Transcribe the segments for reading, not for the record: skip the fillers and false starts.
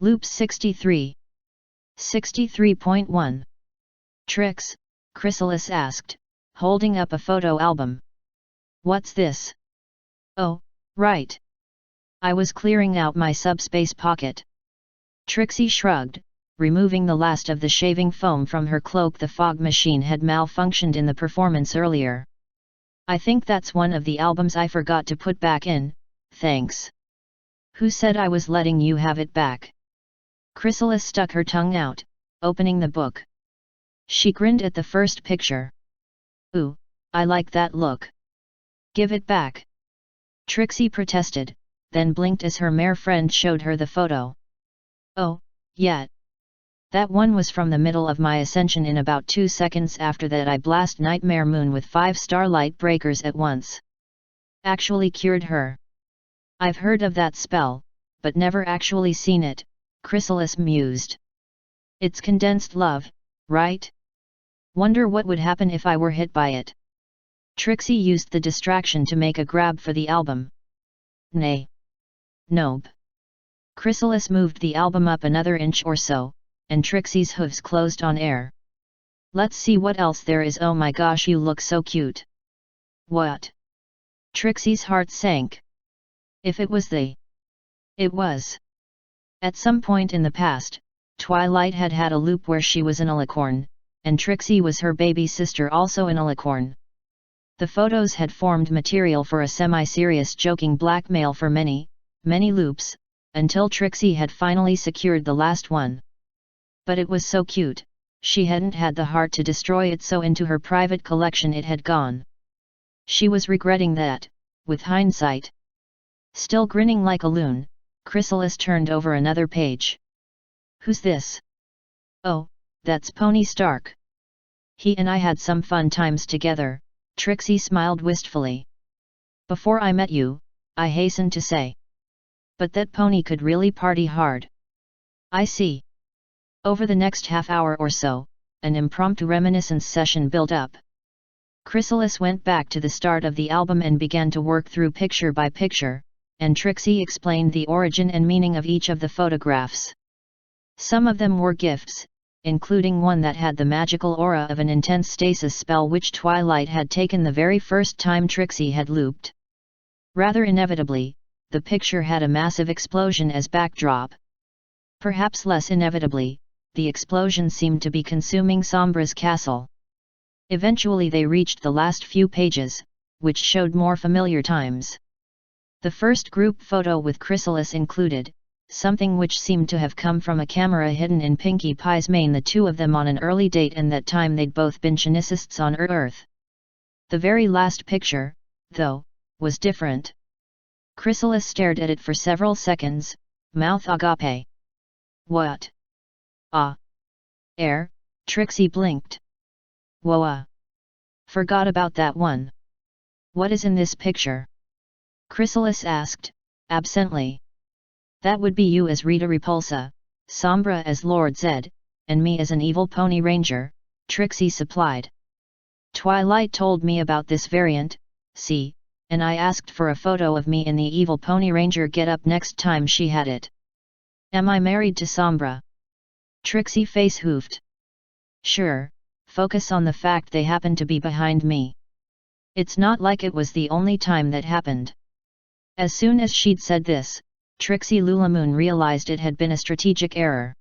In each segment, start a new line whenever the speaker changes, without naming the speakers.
Loop 63. 63.1. Tricks, Chrysalis asked, holding up a photo album. What's this? Oh, right. I was clearing out my subspace pocket. Trixie shrugged, removing the last of the shaving foam from her cloak. The fog machine had malfunctioned in the performance earlier. I think that's one of the albums I forgot to put back in, thanks. Who said I was letting you have it back? Chrysalis stuck her tongue out, opening the book. She grinned at the first picture. Ooh, I like that look. Give it back. Trixie protested, then blinked as her mare friend showed her the photo. Oh, yeah. That one was from the middle of my ascension. In about 2 seconds after that I blast Nightmare Moon with 5 starlight breakers at once. Actually cured her. I've heard of that spell, but never actually seen it, Chrysalis mused. It's condensed love, right? Wonder what would happen if I were hit by it. Trixie used the distraction to make a grab for the album. Nay. Nope. Chrysalis moved the album up another inch or so, and Trixie's hooves closed on air. Let's see what else there is. Oh my gosh, you look so cute. What? Trixie's heart sank. If it was It was. At some point in the past, Twilight had had a loop where she was an alicorn, and Trixie was her baby sister, also an alicorn. The photos had formed material for a semi-serious joking blackmail for many, many loops, until Trixie had finally secured the last one. But it was so cute, she hadn't had the heart to destroy it, so into her private collection it had gone. She was regretting that, with hindsight. Still grinning like a loon, Chrysalis turned over another page. Who's this? Oh, that's Pony Stark. He and I had some fun times together, Trixie smiled wistfully. Before I met you, I hasten to say. But that pony could really party hard. I see. Over the next half hour or so, an impromptu reminiscence session built up. Chrysalis went back to the start of the album and began to work through picture by picture, and Trixie explained the origin and meaning of each of the photographs. Some of them were gifts, including one that had the magical aura of an intense stasis spell which Twilight had taken the very first time Trixie had looped. Rather inevitably, the picture had a massive explosion as backdrop. Perhaps less inevitably, the explosion seemed to be consuming Sombra's castle. Eventually they reached the last few pages, which showed more familiar times. The first group photo with Chrysalis included something which seemed to have come from a camera hidden in Pinkie Pie's mane, the two of them on an early date, and that time they'd both been Changelings on Earth. The very last picture, though, was different. Chrysalis stared at it for several seconds, mouth agape. What? Ah. Air, Trixie blinked. Whoa. Forgot about that one. What is in this picture? Chrysalis asked, absently. That would be you as Rita Repulsa, Sombra as Lord Zed, and me as an evil pony ranger, Trixie supplied. Twilight told me about this variant, see, and I asked for a photo of me in the evil pony ranger getup next time she had it. Am I married to Sombra? Trixie face hoofed. Sure, focus on the fact they happen to be behind me. It's not like it was the only time that happened. As soon as she'd said this, Trixie Lulamoon realized it had been a strategic error.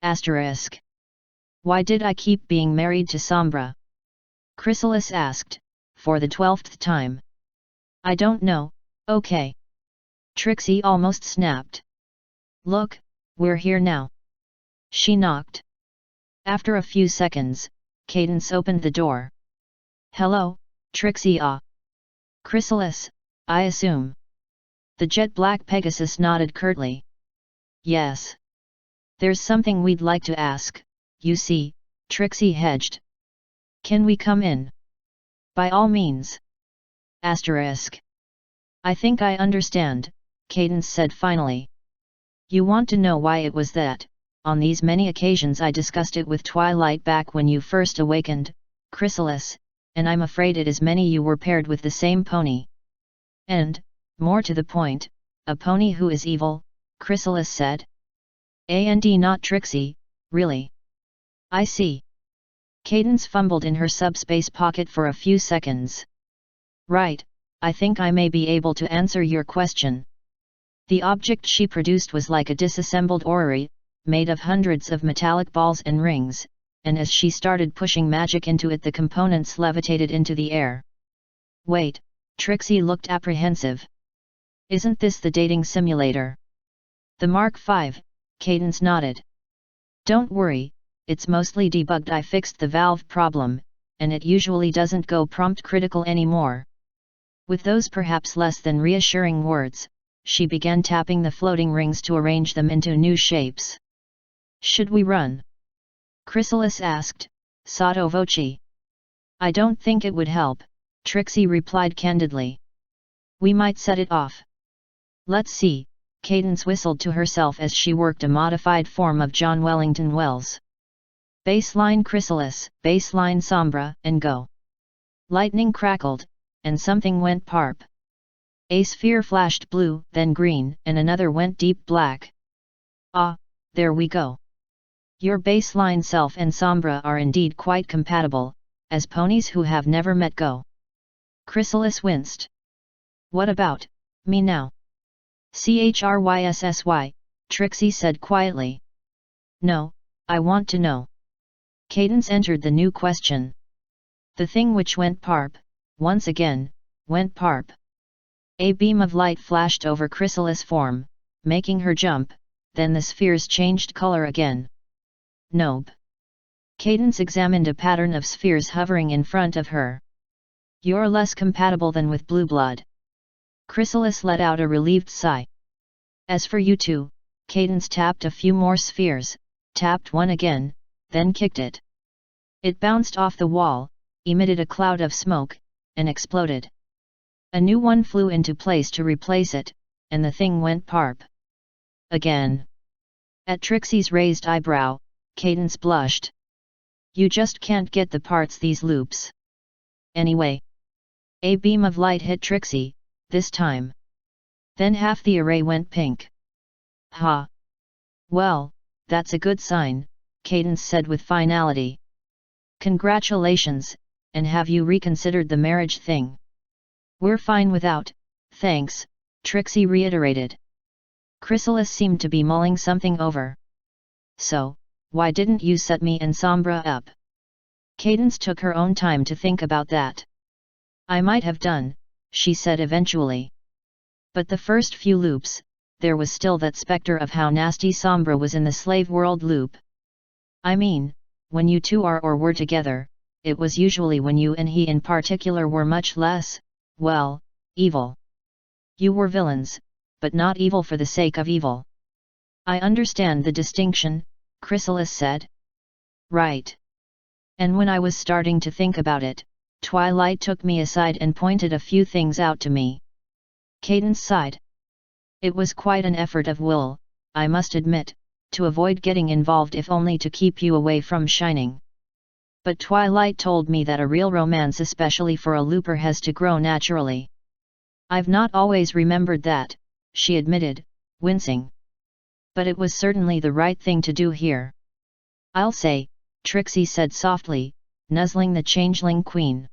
Asterisk. Why did I keep being married to Sombra? Chrysalis asked, for the 12th time. I don't know, okay. Trixie almost snapped. Look, we're here now. She knocked. After a few seconds, Cadence opened the door. Hello, Trixie. Chrysalis, I assume. The jet-black Pegasus nodded curtly. Yes. There's something we'd like to ask, you see, Trixie hedged. Can we come in? By all means. Asterisk. I think I understand, Cadence said finally. You want to know why it was that, on these many occasions I discussed it with Twilight back when you first awakened, Chrysalis, and I'm afraid it is many you were paired with the same pony. And, more to the point, a pony who is evil, Chrysalis said. And not Trixie, really. I see. Cadence fumbled in her subspace pocket for a few seconds. Right, I think I may be able to answer your question. The object she produced was like a disassembled orrery, made of hundreds of metallic balls and rings, and as she started pushing magic into it the components levitated into the air. Wait, Trixie looked apprehensive. Isn't this the dating simulator? The Mark V, Cadence nodded. Don't worry, it's mostly debugged. I fixed the valve problem, and it usually doesn't go prompt critical anymore. With those perhaps less than reassuring words, she began tapping the floating rings to arrange them into new shapes. Should we run? Chrysalis asked, sotto voce. I don't think it would help, Trixie replied candidly. We might set it off. Let's see, Cadence whistled to herself as she worked a modified form of John Wellington Wells. Baseline Chrysalis, baseline Sombra, and go. Lightning crackled, and something went parp. A sphere flashed blue, then green, and another went deep black. Ah, there we go. Your baseline self and Sombra are indeed quite compatible, as ponies who have never met go. Chrysalis winced. What about me now? Chryssy, Trixie said quietly. No, I want to know. Cadence entered the new question. The thing which went parp, once again, went parp. A beam of light flashed over Chrysalis' form, making her jump, then the spheres changed color again. Nope. Cadence examined a pattern of spheres hovering in front of her. You're less compatible than with blue blood. Chrysalis let out a relieved sigh. As for you two, Cadence tapped a few more spheres, tapped one again, then kicked it. It bounced off the wall, emitted a cloud of smoke, and exploded. A new one flew into place to replace it, and the thing went parp. Again. At Trixie's raised eyebrow, Cadence blushed. You just can't get the parts these loops. Anyway. A beam of light hit Trixie, this time. Then half the array went pink. Ha! Well, that's a good sign, Cadence said with finality. Congratulations, and have you reconsidered the marriage thing? We're fine without, thanks, Trixie reiterated. Chrysalis seemed to be mulling something over. So, why didn't you set me and Sombra up? Cadence took her own time to think about that. I might have done, she said eventually. But the first few loops, there was still that specter of how nasty Sombra was in the slave world loop. I mean, when you two are or were together, it was usually when you and he in particular were much less, well, evil. You were villains, but not evil for the sake of evil. I understand the distinction, Chrysalis said. Right. And when I was starting to think about it, Twilight took me aside and pointed a few things out to me. Cadence sighed. It was quite an effort of will, I must admit, to avoid getting involved if only to keep you away from shining. But Twilight told me that a real romance, especially for a looper, has to grow naturally. I've not always remembered that, she admitted, wincing. But it was certainly the right thing to do here. I'll say, Trixie said softly, nuzzling the changeling queen.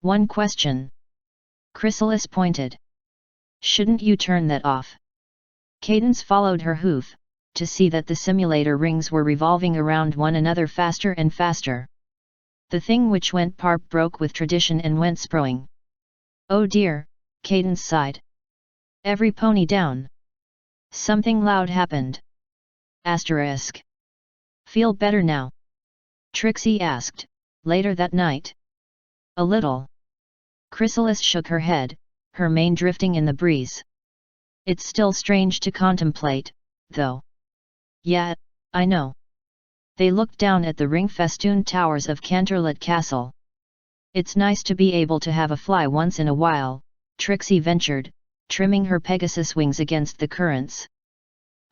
One question. Chrysalis pointed. Shouldn't you turn that off? Cadence followed her hoof, to see that the simulator rings were revolving around one another faster and faster. The thing which went parp broke with tradition and went sproing. Oh dear, Cadence sighed. Every pony down. Something loud happened. Asterisk. Feel better now? Trixie asked, later that night. A little. Chrysalis shook her head, her mane drifting in the breeze. It's still strange to contemplate, though. Yeah, I know. They looked down at the ring-festooned towers of Canterlot Castle. It's nice to be able to have a fly once in a while, Trixie ventured, trimming her Pegasus wings against the currents.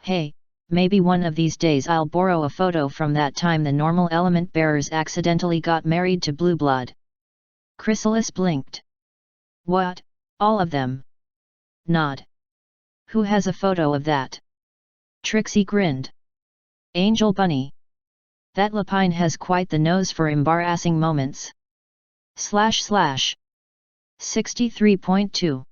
Hey, maybe one of these days I'll borrow a photo from that time the normal element bearers accidentally got married to Blue Blood. Chrysalis blinked. What, all of them? Nod. Who has a photo of that? Trixie grinned. Angel Bunny. That Lapine has quite the nose for embarrassing moments. / 63.2.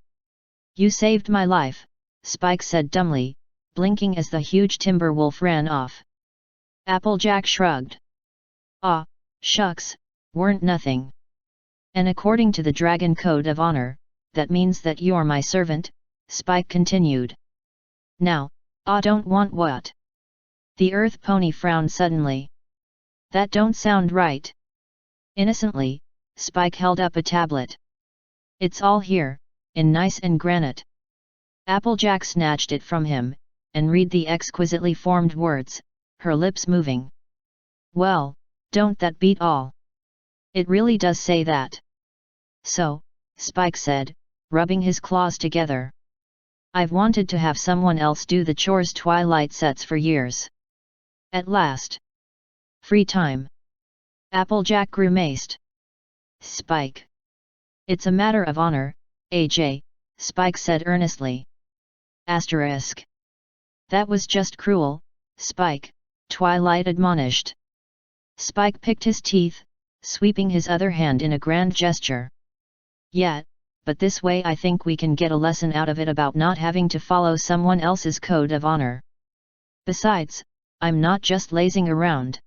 You saved my life, Spike said dumbly, blinking as the huge timber wolf ran off. Applejack shrugged. Ah, shucks, weren't nothing. And according to the Dragon Code of Honor, that means that you're my servant, Spike continued. Now, I don't want what? The Earth Pony frowned suddenly. That don't sound right. Innocently, Spike held up a tablet. It's all here, in nice and granite. Applejack snatched it from him, and read the exquisitely formed words, her lips moving. Well, don't that beat all? It really does say that. So, Spike said, rubbing his claws together. I've wanted to have someone else do the chores Twilight sets for years. At last. Free time. Applejack grimaced. Spike. It's a matter of honor, AJ, Spike said earnestly. Asterisk. That was just cruel, Spike, Twilight admonished. Spike picked his teeth, sweeping his other hand in a grand gesture. Yeah, but this way I think we can get a lesson out of it about not having to follow someone else's code of honor. Besides, I'm not just lazing around.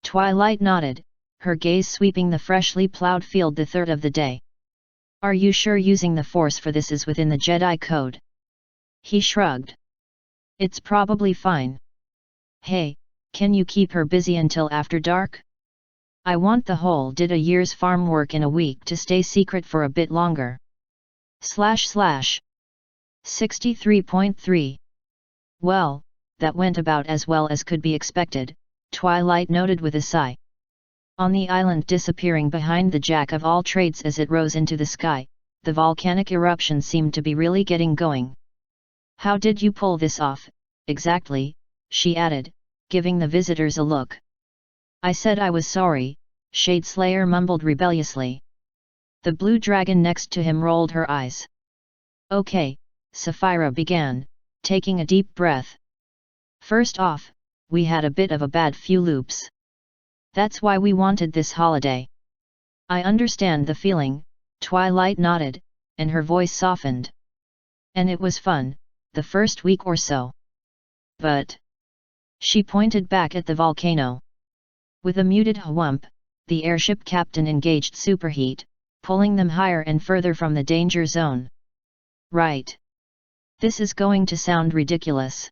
Twilight nodded, her gaze sweeping the freshly plowed field the third of the day. Are you sure using the Force for this is within the Jedi Code? He shrugged. It's probably fine. Hey, can you keep her busy until after dark? I want the whole did a year's farm work in a week to stay secret for a bit longer. / 63.3. Well, that went about as well as could be expected, Twilight noted with a sigh. On the island disappearing behind the jack of all trades as it rose into the sky, the volcanic eruption seemed to be really getting going. How did you pull this off, exactly? She added, giving the visitors a look. I said I was sorry, Shadeslayer mumbled rebelliously. The blue dragon next to him rolled her eyes. Okay, Sapphira began, taking a deep breath. First off, we had a bit of a bad few loops. That's why we wanted this holiday. I understand the feeling, Twilight nodded, and her voice softened. And it was fun, the first week or so. But... She pointed back at the volcano. With a muted whump, the airship captain engaged superheat, pulling them higher and further from the danger zone. Right. This is going to sound ridiculous.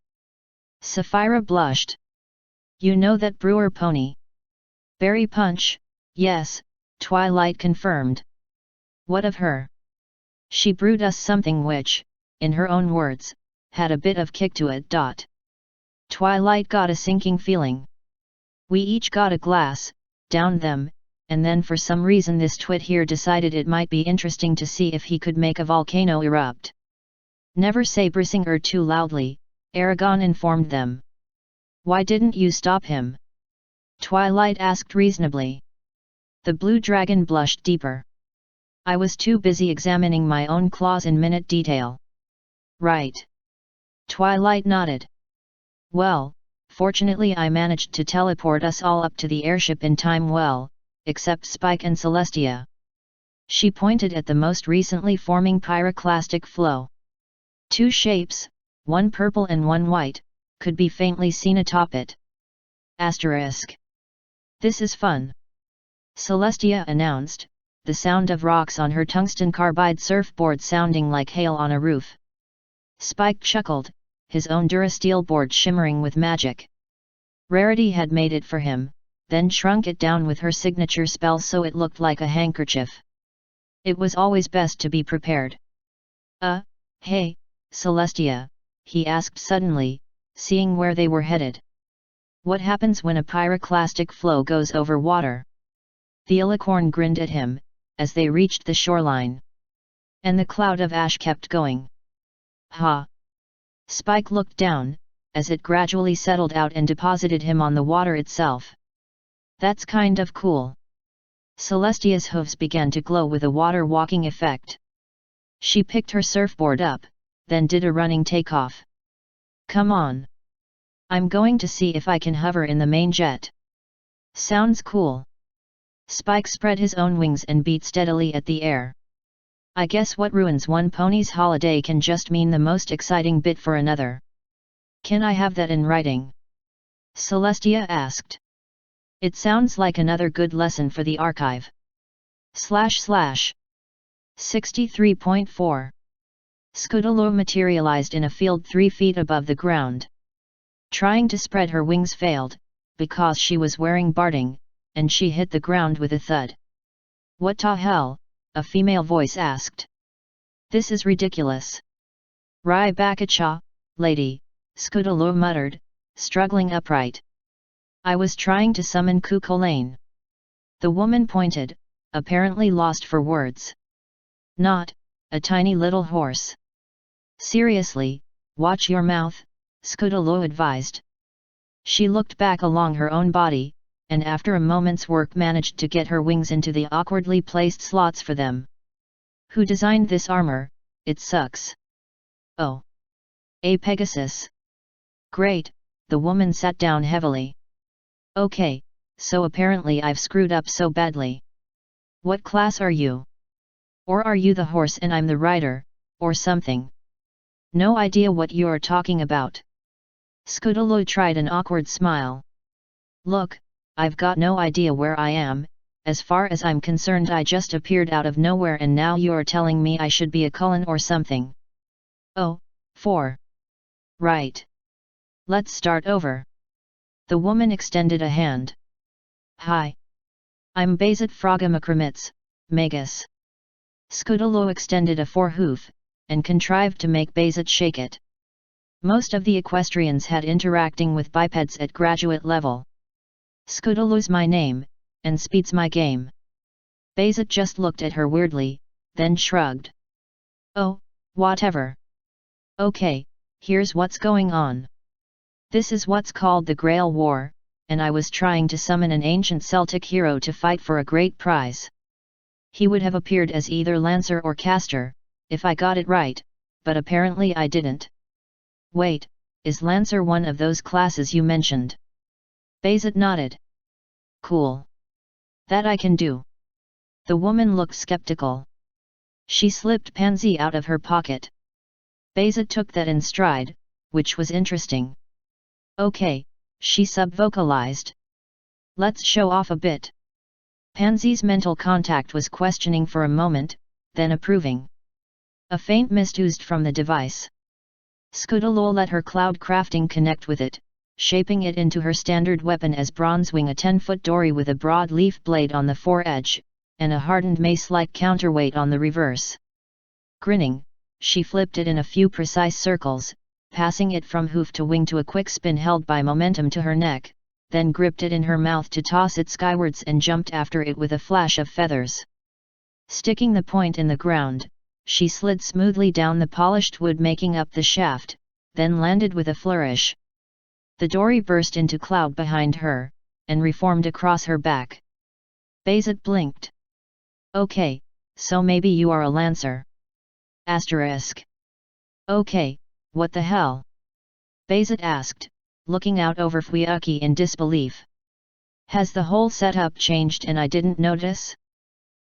Sapphira blushed. You know that brewer pony? Berry punch, yes, Twilight confirmed. What of her? She brewed us something which, in her own words, had a bit of kick to it. Twilight got a sinking feeling. We each got a glass, downed them, and then for some reason this twit here decided it might be interesting to see if he could make a volcano erupt. Never say Brissinger too loudly, Eragon informed them. Why didn't you stop him? Twilight asked reasonably. The blue dragon blushed deeper. I was too busy examining my own claws in minute detail. Right. Twilight nodded. Well, fortunately I managed to teleport us all up to the airship in time well, except Spike and Celestia. She pointed at the most recently forming pyroclastic flow. Two shapes, one purple and one white, could be faintly seen atop it. Asterisk. This is fun. Celestia announced, the sound of rocks on her tungsten carbide surfboard sounding like hail on a roof. Spike chuckled, his own Durasteel board shimmering with magic. Rarity had made it for him, then shrunk it down with her signature spell so it looked like a handkerchief. It was always best to be prepared. Hey, Celestia, he asked suddenly, seeing where they were headed. What happens when a pyroclastic flow goes over water? The Trollicorn grinned at him, as they reached the shoreline. And the cloud of ash kept going. Ha! Spike looked down, as it gradually settled out and deposited him on the water itself. That's kind of cool. Celestia's hooves began to glow with a water-walking effect. She picked her surfboard up, then did a running takeoff. Come on! I'm going to see if I can hover in the main jet. Sounds cool. Spike spread his own wings and beat steadily at the air. I guess what ruins one pony's holiday can just mean the most exciting bit for another. Can I have that in writing? Celestia asked. It sounds like another good lesson for the archive. / 63.4. Scootaloo materialized in a field 3 feet above the ground. Trying to spread her wings failed, because she was wearing barding, and she hit the ground with a thud. What the hell? A female voice asked. This is ridiculous. Rai bakacha, lady, Scootaloo muttered, struggling upright. I was trying to summon Cuchulainn. The woman pointed, apparently lost for words. Not, a tiny little horse. Seriously, watch your mouth, Scootaloo advised. She looked back along her own body, and after a moment's work managed to get her wings into the awkwardly placed slots for them. Who designed this armor? It sucks. Oh. A Pegasus. Great, the woman sat down heavily. Okay, so apparently I've screwed up so badly. What class are you? Or are you the horse and I'm the rider, or something? No idea what you're talking about. Scootaloo tried an awkward smile. Look, I've got no idea where I am, as far as I'm concerned I just appeared out of nowhere and now you're telling me I should be a Cullen or something. Oh, 4. Right. Let's start over. The woman extended a hand. Hi. I'm Bazet Frogamakramitz, Magus. Scootaloo extended a forehoof, and contrived to make Bazet shake it. Most of the equestrians had interacting with bipeds at graduate level. Scootaloo's my name, and speed's my game. Bazet just looked at her weirdly, then shrugged. Oh, whatever. Okay, here's what's going on. This is what's called the Grail War, and I was trying to summon an ancient Celtic hero to fight for a great prize. He would have appeared as either Lancer or Caster, if I got it right, but apparently I didn't. Wait, is Lancer one of those classes you mentioned? Bazet nodded. Cool. That I can do. The woman looked skeptical. She slipped Pansy out of her pocket. Bazet took that in stride, which was interesting. Okay, she sub-vocalized. Let's show off a bit. Pansy's mental contact was questioning for a moment, then approving. A faint mist oozed from the device. Scootaloo let her cloud crafting connect with it, shaping it into her standard weapon as Bronzewing, a 10-foot dory with a broad leaf blade on the foredge, and a hardened mace-like counterweight on the reverse. Grinning, she flipped it in a few precise circles, passing it from hoof to wing to a quick spin held by momentum to her neck, then gripped it in her mouth to toss it skywards and jumped after it with a flash of feathers. Sticking the point in the ground, she slid smoothly down the polished wood making up the shaft, then landed with a flourish. The dory burst into cloud behind her, and reformed across her back. Bazet blinked. Okay, so maybe you are a Lancer. Asterisk. Okay, what the hell? Bazet asked, looking out over Fuyuki in disbelief. Has the whole setup changed and I didn't notice?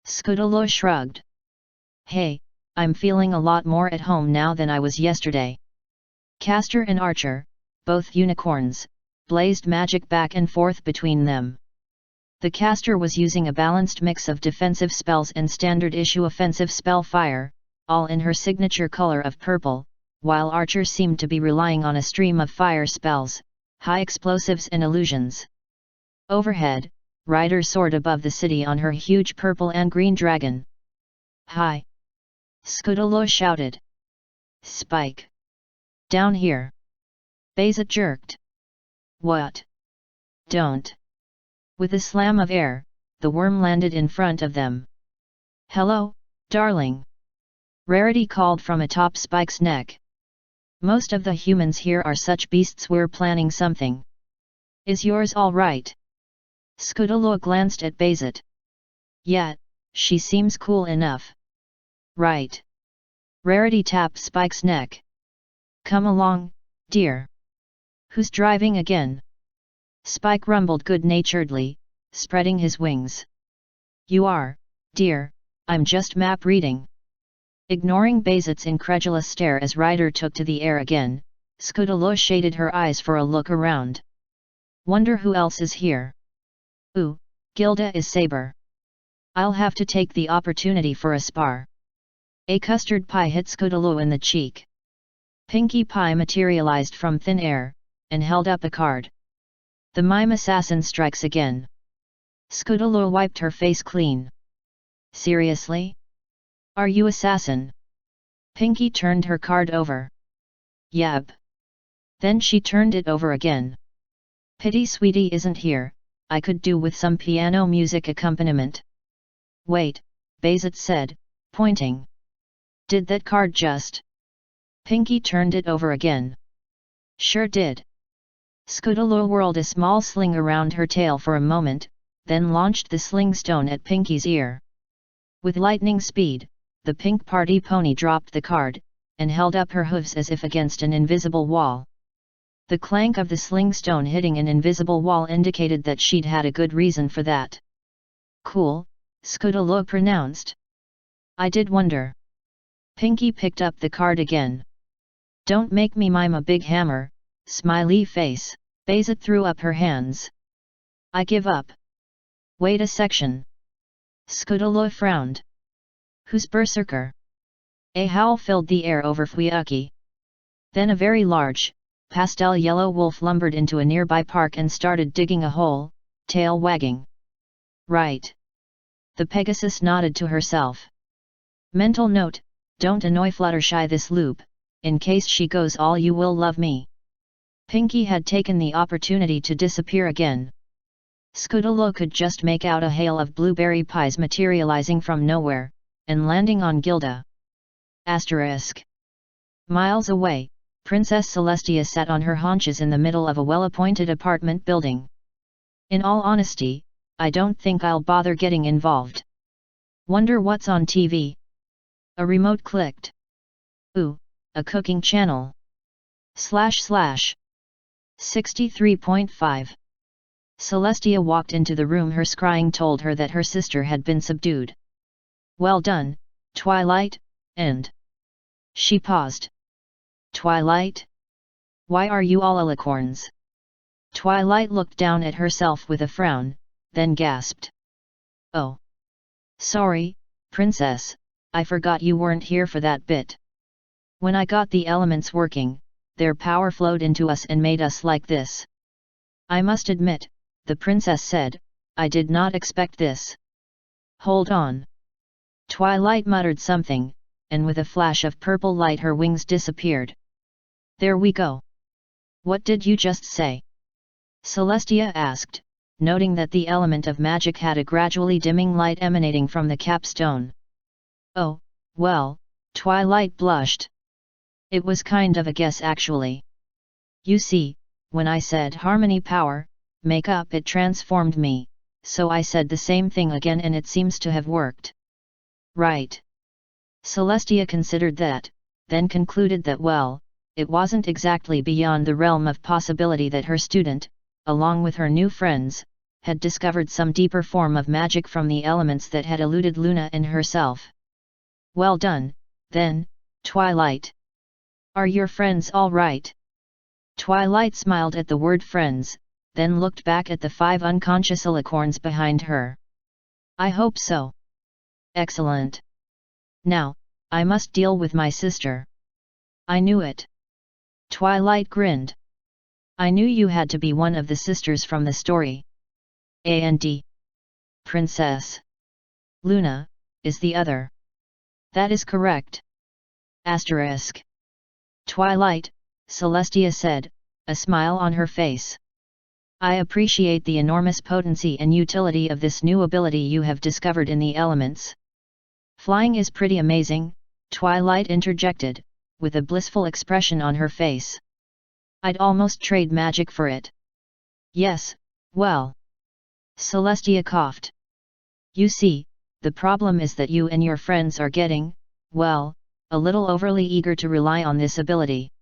Scootaloo shrugged. Hey, I'm feeling a lot more at home now than I was yesterday. Caster and Archer, both unicorns, blazed magic back and forth between them. The caster was using a balanced mix of defensive spells and standard-issue offensive spell fire, all in her signature color of purple, while Archer seemed to be relying on a stream of fire spells, high explosives and illusions. Overhead, Ryder soared above the city on her huge purple and green dragon. Hi! Scootaloo shouted. Spike! Down here! Bazet jerked. What? Don't! With a slam of air, the worm landed in front of them. Hello, darling! Rarity called from atop Spike's neck. Most of the humans here are such beasts, we're planning something. Is yours all right? Scootaloo glanced at Bazet. Yeah, she seems cool enough. Right. Rarity tapped Spike's neck. Come along, dear. Who's driving again? Spike rumbled good-naturedly, spreading his wings. You are, dear, I'm just map reading. Ignoring Bayzet's incredulous stare as Ryder took to the air again, Scootaloo shaded her eyes for a look around. Wonder who else is here. Ooh, Gilda is Saber. I'll have to take the opportunity for a spar. A custard pie hit Scootaloo in the cheek. Pinkie Pie materialized from thin air, and held up a card. The mime assassin strikes again. Scootaloo wiped her face clean. Seriously? Are you assassin? Pinkie turned her card over. Yab. Then she turned it over again. Pity Sweetie isn't here, I could do with some piano music accompaniment. Wait, Bayzet said, pointing. Did that card just? Pinkie turned it over again. Sure did. Scootaloo whirled a small sling around her tail for a moment, then launched the sling stone at Pinkie's ear. With lightning speed, the pink party pony dropped the card, and held up her hooves as if against an invisible wall. The clank of the sling stone hitting an invisible wall indicated that she'd had a good reason for that. Cool, Scootaloo pronounced. I did wonder. Pinkie picked up the card again. Don't make me mime a big hammer, smiley face. Bayzet threw up her hands. I give up. Wait a section. Scootaloo frowned. Who's berserker? A howl filled the air over Fuyuki. Then a very large, pastel yellow wolf lumbered into a nearby park and started digging a hole, tail wagging. Right. The Pegasus nodded to herself. Mental note, don't annoy Fluttershy this loop, in case she goes all you will love me. Pinkie had taken the opportunity to disappear again. Scootaloo could just make out a hail of blueberry pies materializing from nowhere, and landing on Gilda. Asterisk. Miles away, Princess Celestia sat on her haunches in the middle of a well-appointed apartment building. In all honesty, I don't think I'll bother getting involved. Wonder what's on TV? A remote clicked. Ooh, a cooking channel. / 63.5. Celestia walked into the room. Her scrying told her that her sister had been subdued. Well done, Twilight, and... She paused. Twilight? Why are you all alicorns? Twilight looked down at herself with a frown, then gasped. Oh. Sorry, Princess, I forgot you weren't here for that bit. When I got the elements working, their power flowed into us and made us like this. I must admit, the princess said, I did not expect this. Hold on. Twilight muttered something, and with a flash of purple light her wings disappeared. There we go. What did you just say? Celestia asked, noting that the element of magic had a gradually dimming light emanating from the capstone. Oh, well, Twilight blushed. It was kind of a guess actually. You see, when I said harmony power, make up, it transformed me, so I said the same thing again and it seems to have worked. Right. Celestia considered that, then concluded that well, it wasn't exactly beyond the realm of possibility that her student, along with her new friends, had discovered some deeper form of magic from the elements that had eluded Luna and herself. Well done, then, Twilight. Are your friends all right? Twilight smiled at the word friends, then looked back at the 5 unconscious alicorns behind her. I hope so. Excellent. Now, I must deal with my sister. I knew it. Twilight grinned. I knew you had to be one of the sisters from the story. And Princess Luna is the other. That is correct. Asterisk. Twilight, Celestia said, a smile on her face. I appreciate the enormous potency and utility of this new ability you have discovered in the elements. Flying is pretty amazing, Twilight interjected, with a blissful expression on her face. I'd almost trade magic for it. Yes, well. Celestia coughed. You see, the problem is that you and your friends are getting, well, a little overly eager to rely on this ability.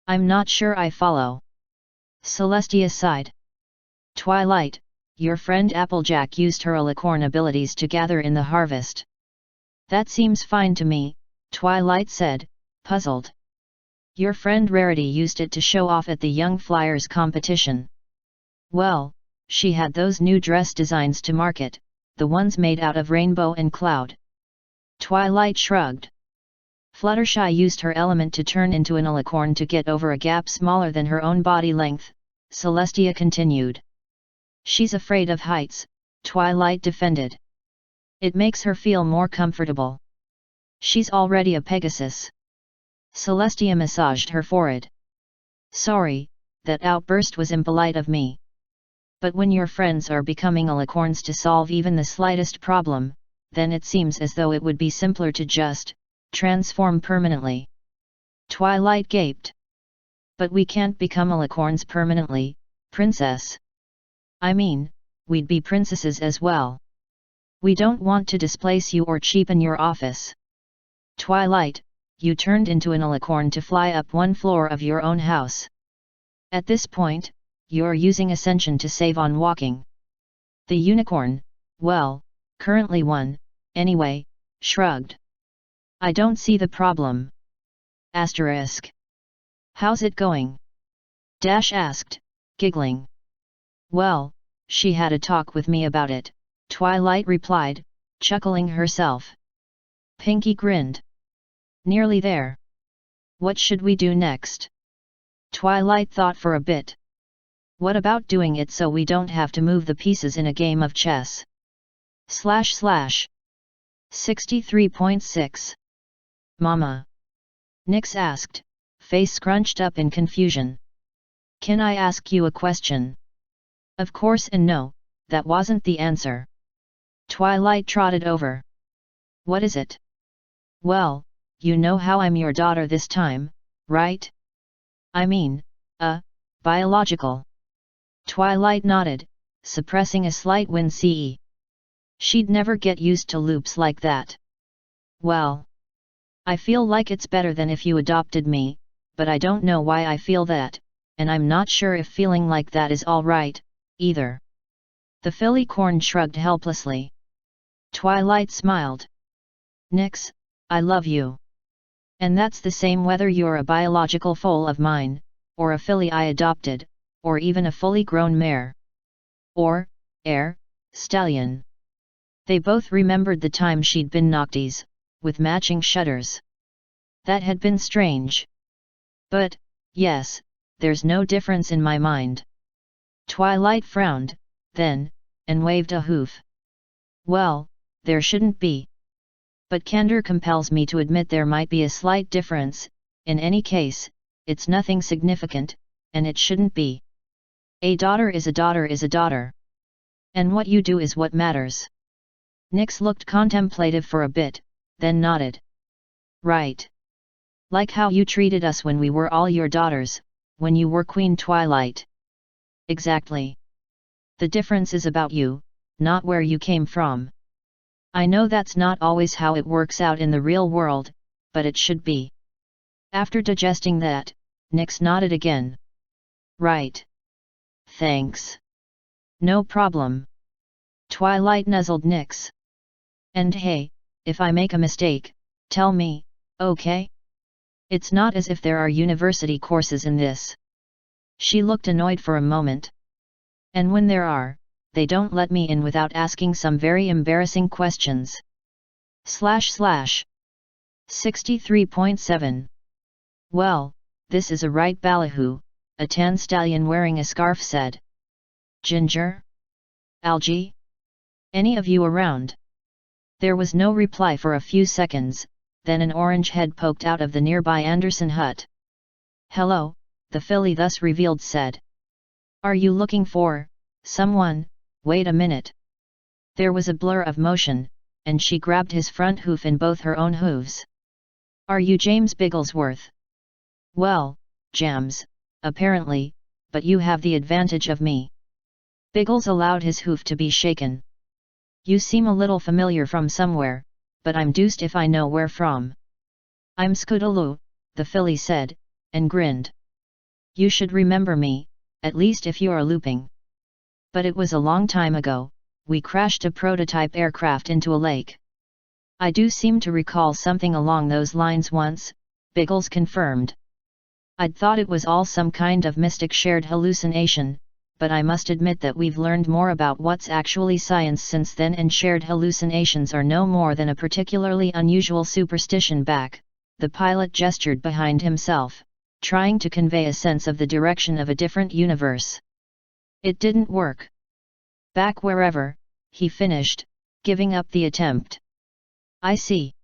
I'm not sure I follow. Celestia sighed. Twilight, your friend Applejack used her alicorn abilities to gather in the harvest. That seems fine to me, Twilight said, puzzled. Your friend Rarity used it to show off at the Young Flyers competition. Well, she had those new dress designs to market, the ones made out of rainbow and cloud. Twilight shrugged. Fluttershy used her element to turn into an alicorn to get over a gap smaller than her own body length, Celestia continued. She's afraid of heights, Twilight defended. It makes her feel more comfortable. She's already a Pegasus. Celestia massaged her forehead. Sorry, that outburst was impolite of me. But when your friends are becoming alicorns to solve even the slightest problem, then it seems as though it would be simpler to just transform permanently. Twilight gaped. But we can't become alicorns permanently, princess. I mean, we'd be princesses as well. We don't want to displace you or cheapen your office. Twilight, you turned into an alicorn to fly up one floor of your own house. At this point, you're using ascension to save on walking. The unicorn, well, currently one, anyway, shrugged. I don't see the problem. Asterisk. How's it going? Dash asked, giggling. Well, she had a talk with me about it, Twilight replied, chuckling herself. Pinky grinned. Nearly there. What should we do next? Twilight thought for a bit. What about doing it so we don't have to move the pieces in a game of chess? / 63.6. Mama. Nyx asked, face scrunched up in confusion. Can I ask you a question? Of course and no, that wasn't the answer. Twilight trotted over. What is it? Well, you know how I'm your daughter this time, right? I mean, biological. Twilight nodded, suppressing a slight wince. She'd never get used to loops like that. Well, I feel like it's better than if you adopted me, but I don't know why I feel that, and I'm not sure if feeling like that is all right, either. The Fillycorn shrugged helplessly. Twilight smiled. Nyx, I love you. And that's the same whether you're a biological foal of mine, or a filly I adopted, or even a fully grown mare. Or, stallion. They both remembered the time she'd been Noctis, with matching shudders. That had been strange. But, yes, there's no difference in my mind. Twilight frowned, then, and waved a hoof. Well, there shouldn't be. But candor compels me to admit there might be a slight difference. In any case, it's nothing significant, and it shouldn't be. A daughter is a daughter is a daughter. And what you do is what matters. Nyx looked contemplative for a bit, then nodded. Right. Like how you treated us when we were all your daughters, when you were Queen Twilight. Exactly. The difference is about you, not where you came from. I know that's not always how it works out in the real world, but it should be. After digesting that, Nyx nodded again. Right. Thanks. No problem. Twilight nuzzled Nyx. And hey, if I make a mistake, tell me, okay? It's not as if there are university courses in this. She looked annoyed for a moment. And when there are, they don't let me in without asking some very embarrassing questions. / 63.7. Well, this is a right ballyhoo, a tan stallion wearing a scarf said. Ginger? Algae? Any of you around? There was no reply for a few seconds, then an orange head poked out of the nearby Anderson hut. Hello, the filly thus revealed said. Are you looking for someone? Wait a minute. There was a blur of motion, and she grabbed his front hoof in both her own hooves. Are you James Bigglesworth? Well, Jams, apparently, but you have the advantage of me. Biggles allowed his hoof to be shaken. You seem a little familiar from somewhere, but I'm deuced if I know where from. I'm Scootaloo, the filly said, and grinned. You should remember me, at least if you are looping. But it was a long time ago, we crashed a prototype aircraft into a lake. I do seem to recall something along those lines once, Biggles confirmed. I'd thought it was all some kind of mystic shared hallucination, but I must admit that we've learned more about what's actually science since then, and shared hallucinations are no more than a particularly unusual superstition back. The pilot gestured behind himself, trying to convey a sense of the direction of a different universe. It didn't work. Back wherever, he finished, giving up the attempt. I see.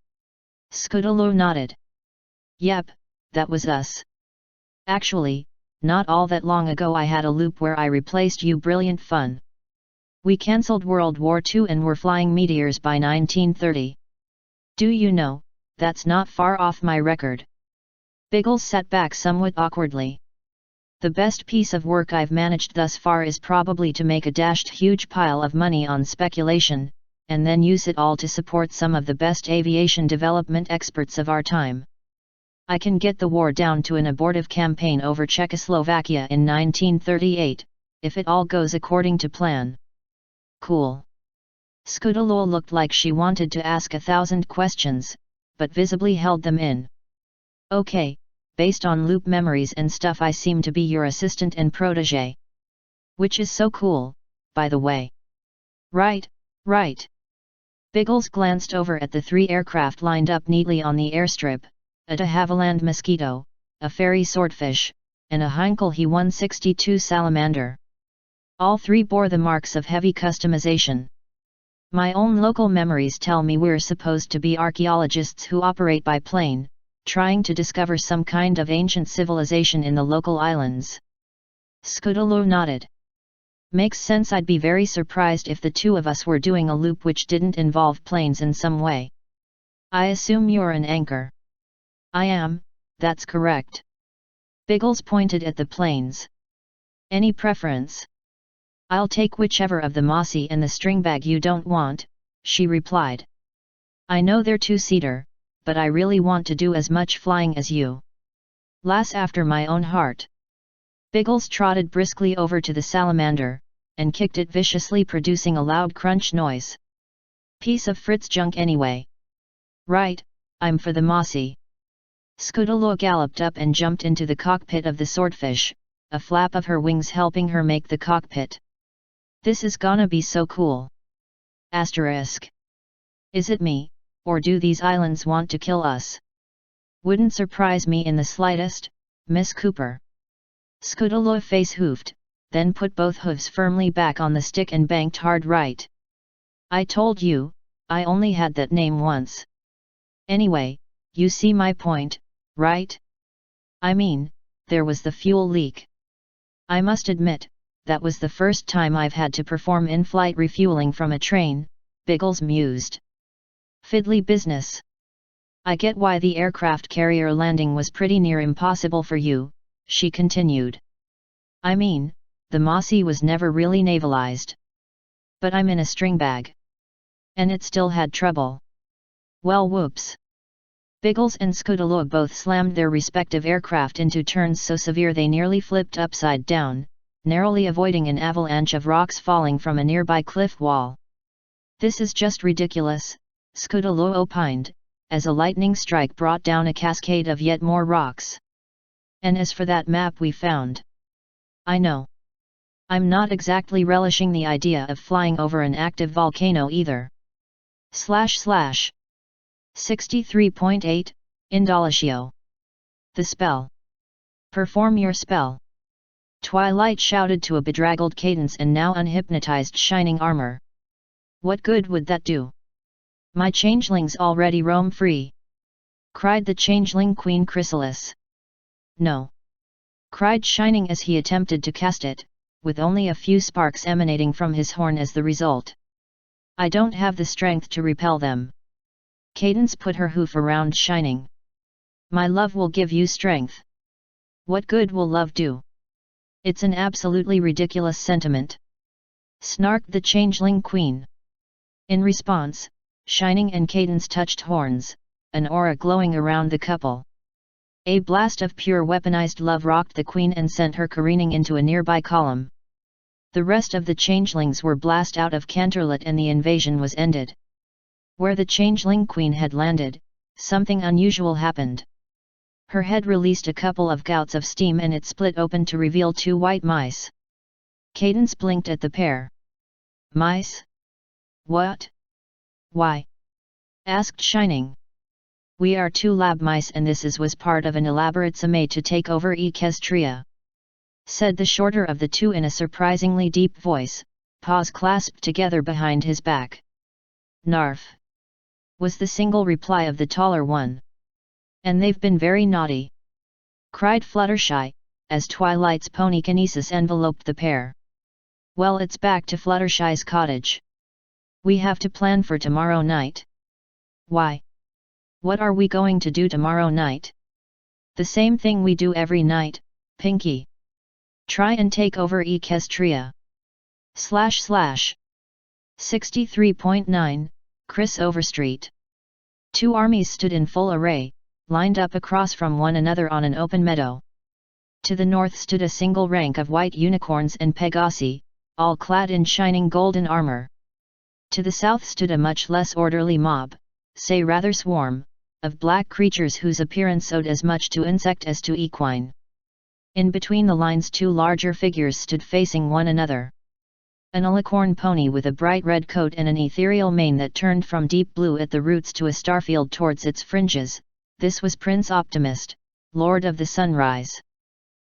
Scootaloo nodded. Yep, that was us. Actually, not all that long ago I had a loop where I replaced you. Brilliant fun. We cancelled World War II and were flying meteors by 1930. Do you know, that's not far off my record. Biggles sat back somewhat awkwardly. The best piece of work I've managed thus far is probably to make a dashed huge pile of money on speculation, and then use it all to support some of the best aviation development experts of our time. I can get the war down to an abortive campaign over Czechoslovakia in 1938, if it all goes according to plan. Cool. Scootaloo looked like she wanted to ask 1,000 questions, but visibly held them in. Okay, based on loop memories and stuff, I seem to be your assistant and protege. Which is so cool, by the way. Right, right. Biggles glanced over at the 3 aircraft lined up neatly on the airstrip, a de Havilland Mosquito, a fairy swordfish, and a Heinkel He-162 salamander. All 3 bore the marks of heavy customization. My own local memories tell me we're supposed to be archaeologists who operate by plane, trying to discover some kind of ancient civilization in the local islands. Scootaloo nodded. Makes sense. I'd be very surprised if the 2 of us were doing a loop which didn't involve planes in some way. I assume you're an anchor. I am, that's correct. Biggles pointed at the planes. Any preference? I'll take whichever of the mossy and the stringbag you don't want, she replied. I know they're 2-seater, but I really want to do as much flying as you. Lass after my own heart. Biggles trotted briskly over to the salamander, and kicked it viciously, producing a loud crunch noise. Piece of Fritz junk anyway. Right, I'm for the mossy. Scootaloo galloped up and jumped into the cockpit of the swordfish, a flap of her wings helping her make the cockpit. This is gonna be so cool. Asterisk. Is it me, or do these islands want to kill us? Wouldn't surprise me in the slightest, Miss Cooper. Scootaloo face hoofed, then put both hooves firmly back on the stick and banked hard right. I told you, I only had that name once. Anyway, you see my point, right? I mean, there was the fuel leak. I must admit, that was the first time I've had to perform in-flight refueling from a train, Biggles mused. Fiddly business. I get why the aircraft carrier landing was pretty near impossible for you, she continued. I mean, the mossy was never really navalized. But I'm in a string bag. And it still had trouble. Well, whoops. Biggles and Scootaloo both slammed their respective aircraft into turns so severe they nearly flipped upside down, narrowly avoiding an avalanche of rocks falling from a nearby cliff wall. This is just ridiculous, Scootaloo opined, as a lightning strike brought down a cascade of yet more rocks. And as for that map we found. I know. I'm not exactly relishing the idea of flying over an active volcano either. / 63.8, Indolatio. The spell. Perform your spell. Twilight shouted to a bedraggled Cadence and now unhypnotized Shining Armor. What good would that do? My changelings already roam free. Cried the changeling Queen Chrysalis. No. Cried Shining as he attempted to cast it, with only a few sparks emanating from his horn as the result. I don't have the strength to repel them. Cadence put her hoof around Shining. My love will give you strength. What good will love do? It's an absolutely ridiculous sentiment. Snarked the changeling queen. In response, Shining and Cadence touched horns, an aura glowing around the couple. A blast of pure weaponized love rocked the queen and sent her careening into a nearby column. The rest of the changelings were blasted out of Canterlot and the invasion was ended. Where the changeling queen had landed, something unusual happened. Her head released a couple of gouts of steam and it split open to reveal 2 white mice. Cadence blinked at the pair. Mice? What? Why? Asked Shining. We are 2 lab mice and this was part of an elaborate scheme to take over Equestria, said the shorter of the 2 in a surprisingly deep voice, paws clasped together behind his back. Narf, was the single reply of the taller one. And they've been very naughty, cried Fluttershy, as Twilight's ponykinesis enveloped the pair. Well, it's back to Fluttershy's cottage. We have to plan for tomorrow night. Why? What are we going to do tomorrow night? The same thing we do every night, Pinky. Try and take over Equestria. / 63.9, Chris Overstreet. 2 armies stood in full array, lined up across from one another on an open meadow. To the north stood a single rank of white unicorns and pegasi, all clad in shining golden armor. To the south stood a much less orderly mob, say rather swarm, of black creatures whose appearance owed as much to insect as to equine. In between the lines 2 larger figures stood facing one another. An alicorn pony with a bright red coat and an ethereal mane that turned from deep blue at the roots to a starfield towards its fringes, this was Prince Optimist, Lord of the Sunrise.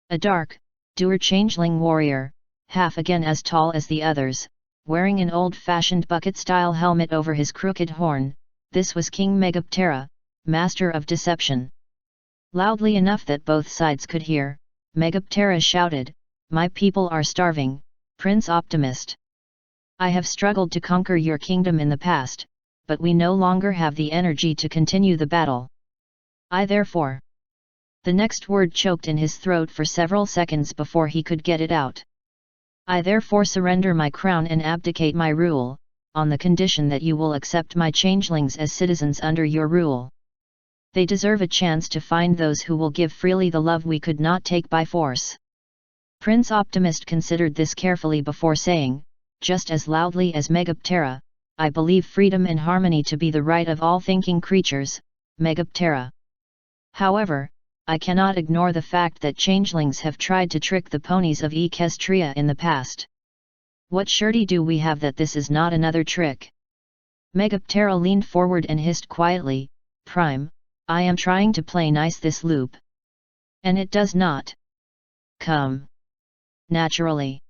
A dark, dour changeling warrior, half again as tall as the others, wearing an old-fashioned bucket-style helmet over his crooked horn, this was King Megaptera, Master of Deception. Loudly enough that both sides could hear, Megaptera shouted, "My people are starving, Prince Optimist. I have struggled to conquer your kingdom in the past, but we no longer have the energy to continue the battle. I therefore..." The next word choked in his throat for several seconds before he could get it out. "I therefore surrender my crown and abdicate my rule, on the condition that you will accept my changelings as citizens under your rule. They deserve a chance to find those who will give freely the love we could not take by force." Prince Optimist considered this carefully before saying, just as loudly as Megaptera, "I believe freedom and harmony to be the right of all thinking creatures, Megaptera. However, I cannot ignore the fact that changelings have tried to trick the ponies of Equestria in the past. What surety do we have that this is not another trick?" Megaptera leaned forward and hissed quietly, "Prime, I am trying to play nice this loop. And it does not come naturally.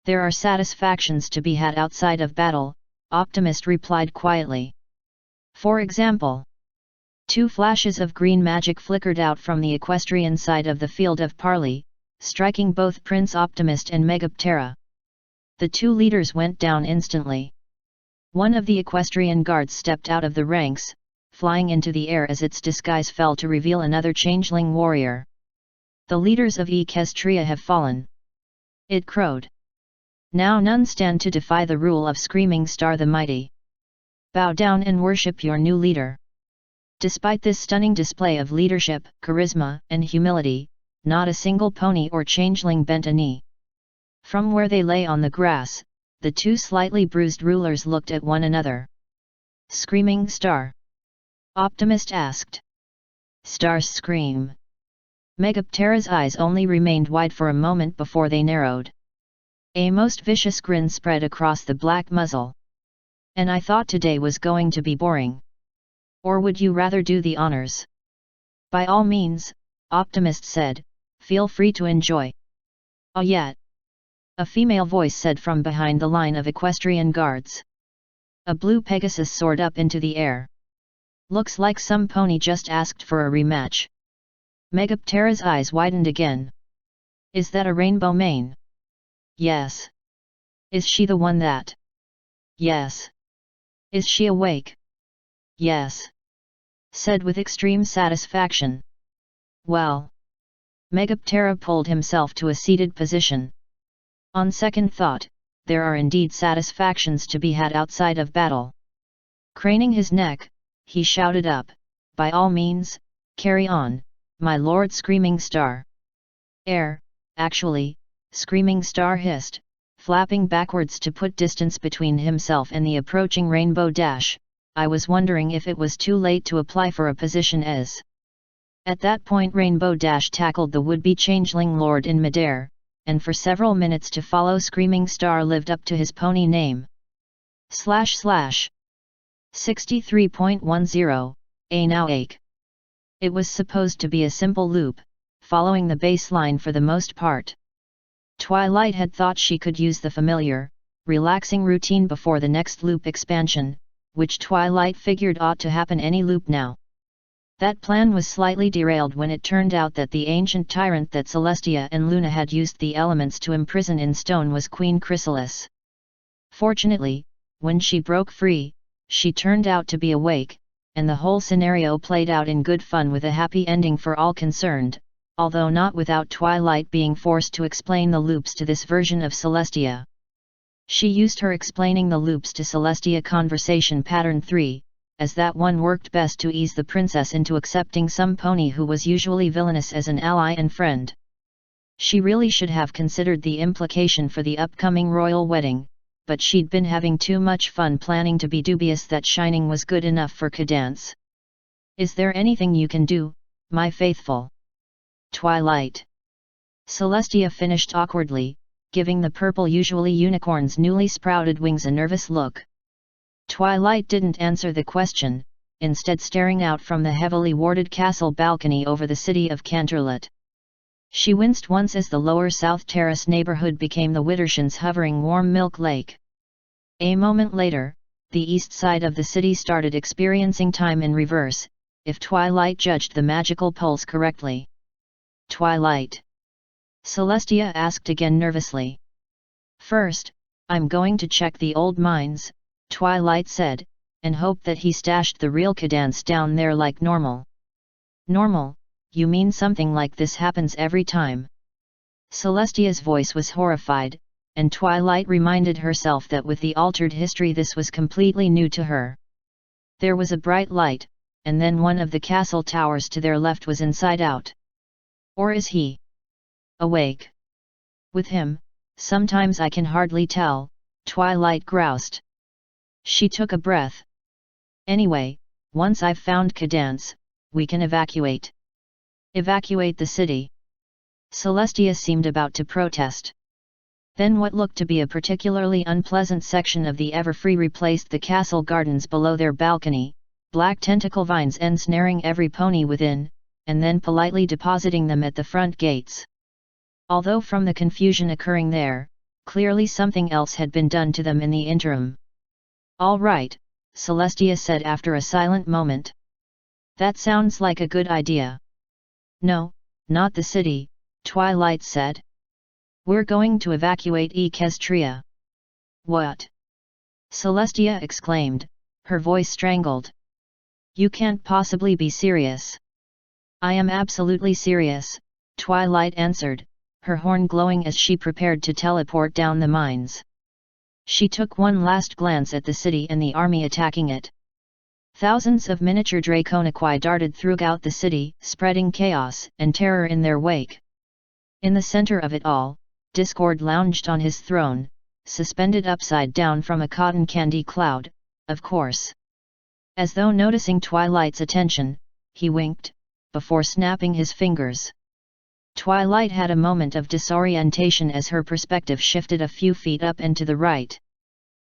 There are satisfactions to be had outside of battle," Optimist replied quietly. "For example..." 2 flashes of green magic flickered out from the equestrian side of the field of parley, striking both Prince Optimist and Megaptera. The 2 leaders went down instantly. One of the equestrian guards stepped out of the ranks, flying into the air as its disguise fell to reveal another changeling warrior. "The leaders of Equestria have fallen," it crowed. "Now none stand to defy the rule of Screaming Star the Mighty. Bow down and worship your new leader." Despite this stunning display of leadership, charisma, and humility, not a single pony or changeling bent a knee. From where they lay on the grass, the 2 slightly bruised rulers looked at one another. "Screaming Star?" Optimist asked. "Stars scream." Megaptera's eyes only remained wide for a moment before they narrowed. A most vicious grin spread across the black muzzle. "And I thought today was going to be boring. Or would you rather do the honors?" "By all means," Optimist said, "feel free to enjoy." "Oh yet," a female voice said from behind the line of equestrian guards. A blue Pegasus soared up into the air. "Looks like some pony just asked for a rematch." Megaptera's eyes widened again. "Is that a rainbow mane?" "Yes." "Is she the one that?" "Yes." "Is she awake?" "Yes." Said with extreme satisfaction. "Well." Megaptera pulled himself to a seated position. "On second thought, there are indeed satisfactions to be had outside of battle." Craning his neck, he shouted up, "By all means, carry on, my lord Screaming Star. Actually, Screaming Star hissed, flapping backwards to put distance between himself and the approaching Rainbow Dash. I was wondering if it was too late to apply for a position as. At that point Rainbow Dash tackled the would-be changeling lord in midair, and for several minutes to follow Screaming Star lived up to his pony name. / 63.10, A now ache. It was supposed to be a simple loop, following the baseline for the most part. Twilight had thought she could use the familiar, relaxing routine before the next loop expansion, which Twilight figured ought to happen any loop now. That plan was slightly derailed when it turned out that the ancient tyrant that Celestia and Luna had used the elements to imprison in stone was Queen Chrysalis. Fortunately, when she broke free, she turned out to be awake, and the whole scenario played out in good fun with a happy ending for all concerned, although not without Twilight being forced to explain the loops to this version of Celestia. She used her explaining the loops to Celestia conversation pattern 3, as that one worked best to ease the princess into accepting some pony who was usually villainous as an ally and friend. She really should have considered the implication for the upcoming royal wedding, but she'd been having too much fun planning to be dubious that shining was good enough for Cadance. Is there anything you can do, my faithful? Twilight. Celestia finished awkwardly, giving the purple usually unicorn's newly sprouted wings a nervous look. Twilight didn't answer the question, instead staring out from the heavily warded castle balcony over the city of Canterlot. She winced once as the lower South Terrace neighborhood became the Widdershins' hovering warm milk lake. A moment later, the east side of the city started experiencing time in reverse, if Twilight judged the magical pulse correctly. Twilight. Celestia asked again nervously. First, I'm going to check the old mines, Twilight said, and hope that he stashed the real Cadance down there like normal. Normal? You mean something like this happens every time? Celestia's voice was horrified, and Twilight reminded herself that with the altered history this was completely new to her. There was a bright light, and then one of the castle towers to their left was inside out. Or is he awake? With him, sometimes I can hardly tell, Twilight groused. She took a breath. Anyway, once I've found Cadance, we can evacuate. Evacuate the city. Celestia seemed about to protest. Then what looked to be a particularly unpleasant section of the Everfree replaced the castle gardens below their balcony, black tentacle vines ensnaring every pony within, and then politely depositing them at the front gates. Although from the confusion occurring there, clearly something else had been done to them in the interim. All right, Celestia said after a silent moment. That sounds like a good idea. No, not the city, Twilight said. We're going to evacuate Equestria. What? Celestia exclaimed, her voice strangled. You can't possibly be serious. I am absolutely serious, Twilight answered, her horn glowing as she prepared to teleport down the mines. She took one last glance at the city and the army attacking it. Thousands of miniature Draconiqui darted throughout the city, spreading chaos and terror in their wake. In the center of it all, Discord lounged on his throne, suspended upside down from a cotton candy cloud, of course. As though noticing Twilight's attention, he winked, before snapping his fingers. Twilight had a moment of disorientation as her perspective shifted a few feet up and to the right.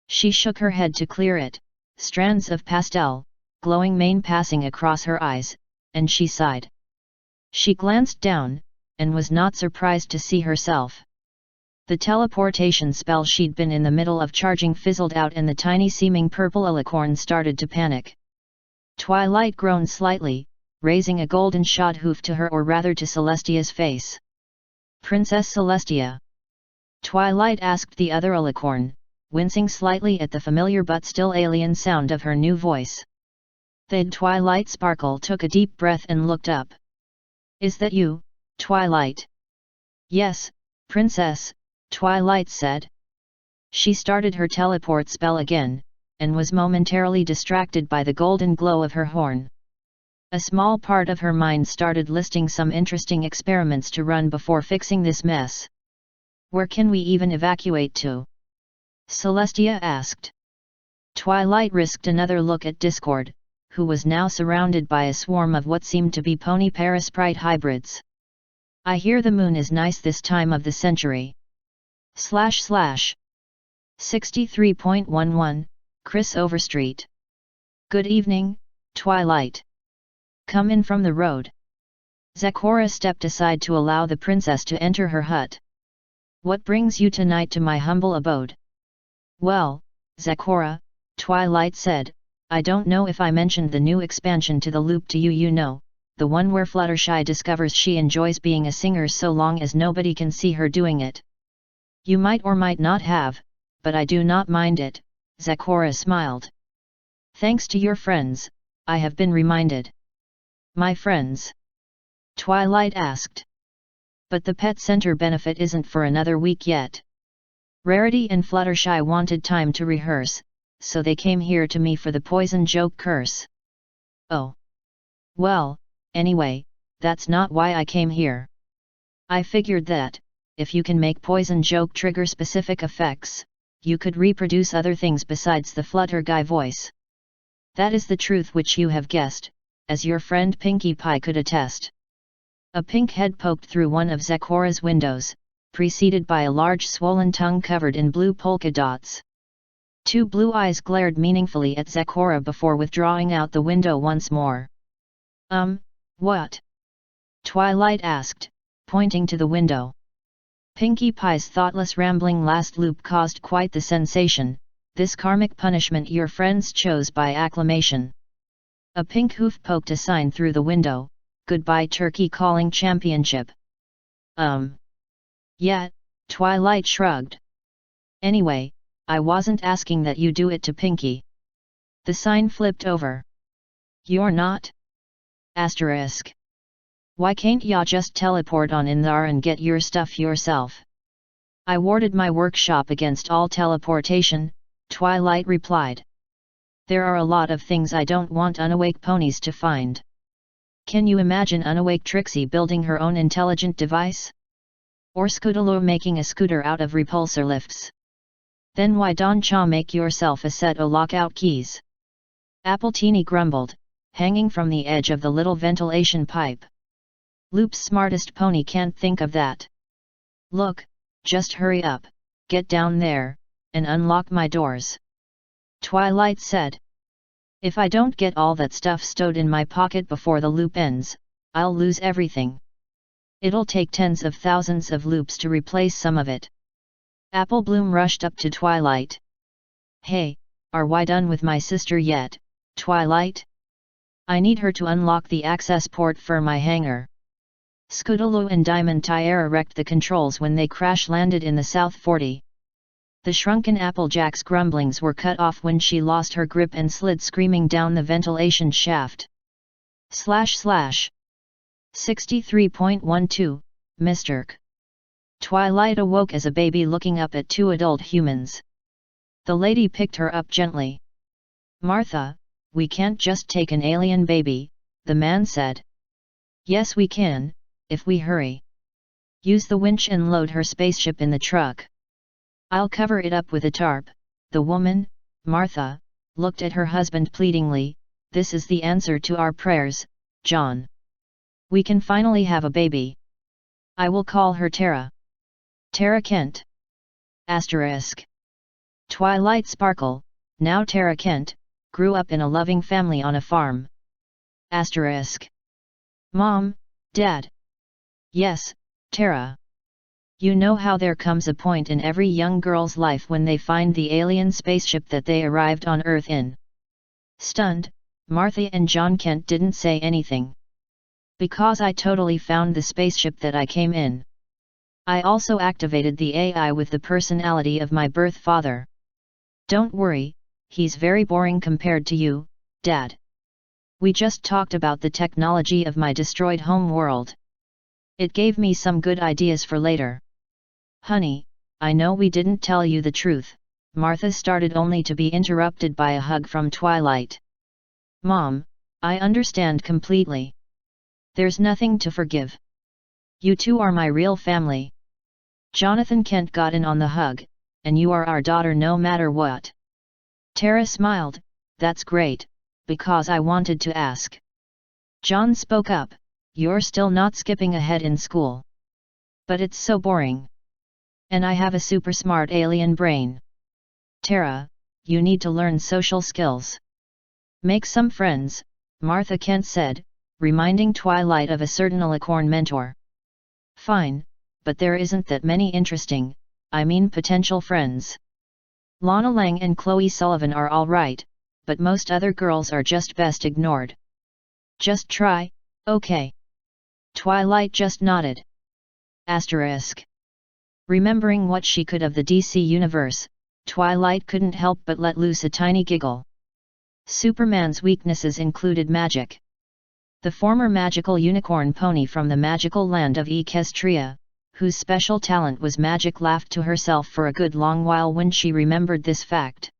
She shook her head to clear it, strands of pastel, glowing mane passing across her eyes, and she sighed. She glanced down, and was not surprised to see herself. The teleportation spell she'd been in the middle of charging fizzled out and the tiny-seeming purple alicorn started to panic. Twilight groaned slightly, raising a golden shod hoof to her or rather to Celestia's face. Princess Celestia? Twilight asked the other alicorn, wincing slightly at the familiar but still alien sound of her new voice. Then Twilight Sparkle took a deep breath and looked up. Is that you, Twilight? Yes, Princess, Twilight said. She started her teleport spell again, and was momentarily distracted by the golden glow of her horn. A small part of her mind started listing some interesting experiments to run before fixing this mess. Where can we even evacuate to? Celestia asked. Twilight risked another look at Discord, who was now surrounded by a swarm of what seemed to be pony parasprite hybrids. I hear the moon is nice this time of the century. / 63.11, Chris Overstreet. Good evening, Twilight. Come in from the road. Zecora stepped aside to allow the princess to enter her hut. What brings you tonight to my humble abode? Well, Zecora, Twilight said, I don't know if I mentioned the new expansion to the loop to you, you know, the one where Fluttershy discovers she enjoys being a singer so long as nobody can see her doing it. You might or might not have, but I do not mind it, Zecora smiled. Thanks to your friends, I have been reminded. My friends? Twilight asked. But the pet center benefit isn't for another week yet. Rarity and Fluttershy wanted time to rehearse, so they came here to me for the poison joke curse. Oh. Well, anyway, that's not why I came here. I figured that, if you can make poison joke trigger specific effects, you could reproduce other things besides the Flutter Guy voice. That is the truth which you have guessed, as your friend Pinkie Pie could attest. A pink head poked through one of Zecora's windows, preceded by a large swollen tongue covered in blue polka dots. Two blue eyes glared meaningfully at Zecora before withdrawing out the window once more. What? Twilight asked, pointing to the window. Pinkie Pie's thoughtless rambling last loop caused quite the sensation, this karmic punishment your friends chose by acclamation. A pink hoof poked a sign through the window, goodbye turkey calling championship. Yeah, Twilight shrugged. Anyway, I wasn't asking that you do it to Pinkie. The sign flipped over. You're not? Asterisk. Why can't ya just teleport on in there and get your stuff yourself? I warded my workshop against all teleportation, Twilight replied. There are a lot of things I don't want unawake ponies to find. Can you imagine unawake Trixie building her own intelligent device? Or Scootaloo making a scooter out of repulsor lifts? Then why don't ya make yourself a set o' lockout keys? Apple Tini grumbled, hanging from the edge of the little ventilation pipe. Loop's smartest pony can't think of that. Look, just hurry up, get down there, and unlock my doors. Twilight said. If I don't get all that stuff stowed in my pocket before the loop ends, I'll lose everything. It'll take tens of thousands of loops to replace some of it. Apple Bloom rushed up to Twilight. Hey, are we done with my sister yet, Twilight? I need her to unlock the access port for my hangar. Scootaloo and Diamond Tire wrecked the controls when they crash-landed in the South 40. The shrunken Applejack's grumblings were cut off when she lost her grip and slid screaming down the ventilation shaft. / 63.12, Mr. Twilight awoke as a baby looking up at two adult humans. The lady picked her up gently. Martha, we can't just take an alien baby, the man said. Yes we can, if we hurry. Use the winch and load her spaceship in the truck. I'll cover it up with a tarp. The woman, Martha, looked at her husband pleadingly. This is the answer to our prayers, John. We can finally have a baby. I will call her Tara. Tara Kent. Asterisk. Twilight Sparkle, now Tara Kent, grew up in a loving family on a farm. Asterisk. Mom, Dad. Yes, Tara. You know how there comes a point in every young girl's life when they find the alien spaceship that they arrived on Earth in. Stunned, Martha and John Kent didn't say anything. Because I totally found the spaceship that I came in. I also activated the AI with the personality of my birth father. Don't worry, he's very boring compared to you, Dad. We just talked about the technology of my destroyed home world. It gave me some good ideas for later. Honey, I know we didn't tell you the truth, Martha started only to be interrupted by a hug from Twilight. Mom, I understand completely. There's nothing to forgive. You two are my real family. Jonathan Kent got in on the hug, and you are our daughter no matter what. Tara smiled, that's great, because I wanted to ask. John spoke up, you're still not skipping ahead in school. But it's so boring. And I have a super smart alien brain. Tara, you need to learn social skills. Make some friends, Martha Kent said, reminding Twilight of a certain Trollicorn mentor. Fine, but there isn't that many interesting, I mean potential friends. Lana Lang and Chloe Sullivan are alright, but most other girls are just best ignored. Just try, okay. Twilight just nodded. Asterisk. Remembering what she could of the DC universe, Twilight couldn't help but let loose a tiny giggle. Superman's weaknesses included magic. The former magical unicorn pony from the magical land of Equestria, whose special talent was magic, laughed to herself for a good long while when she remembered this fact.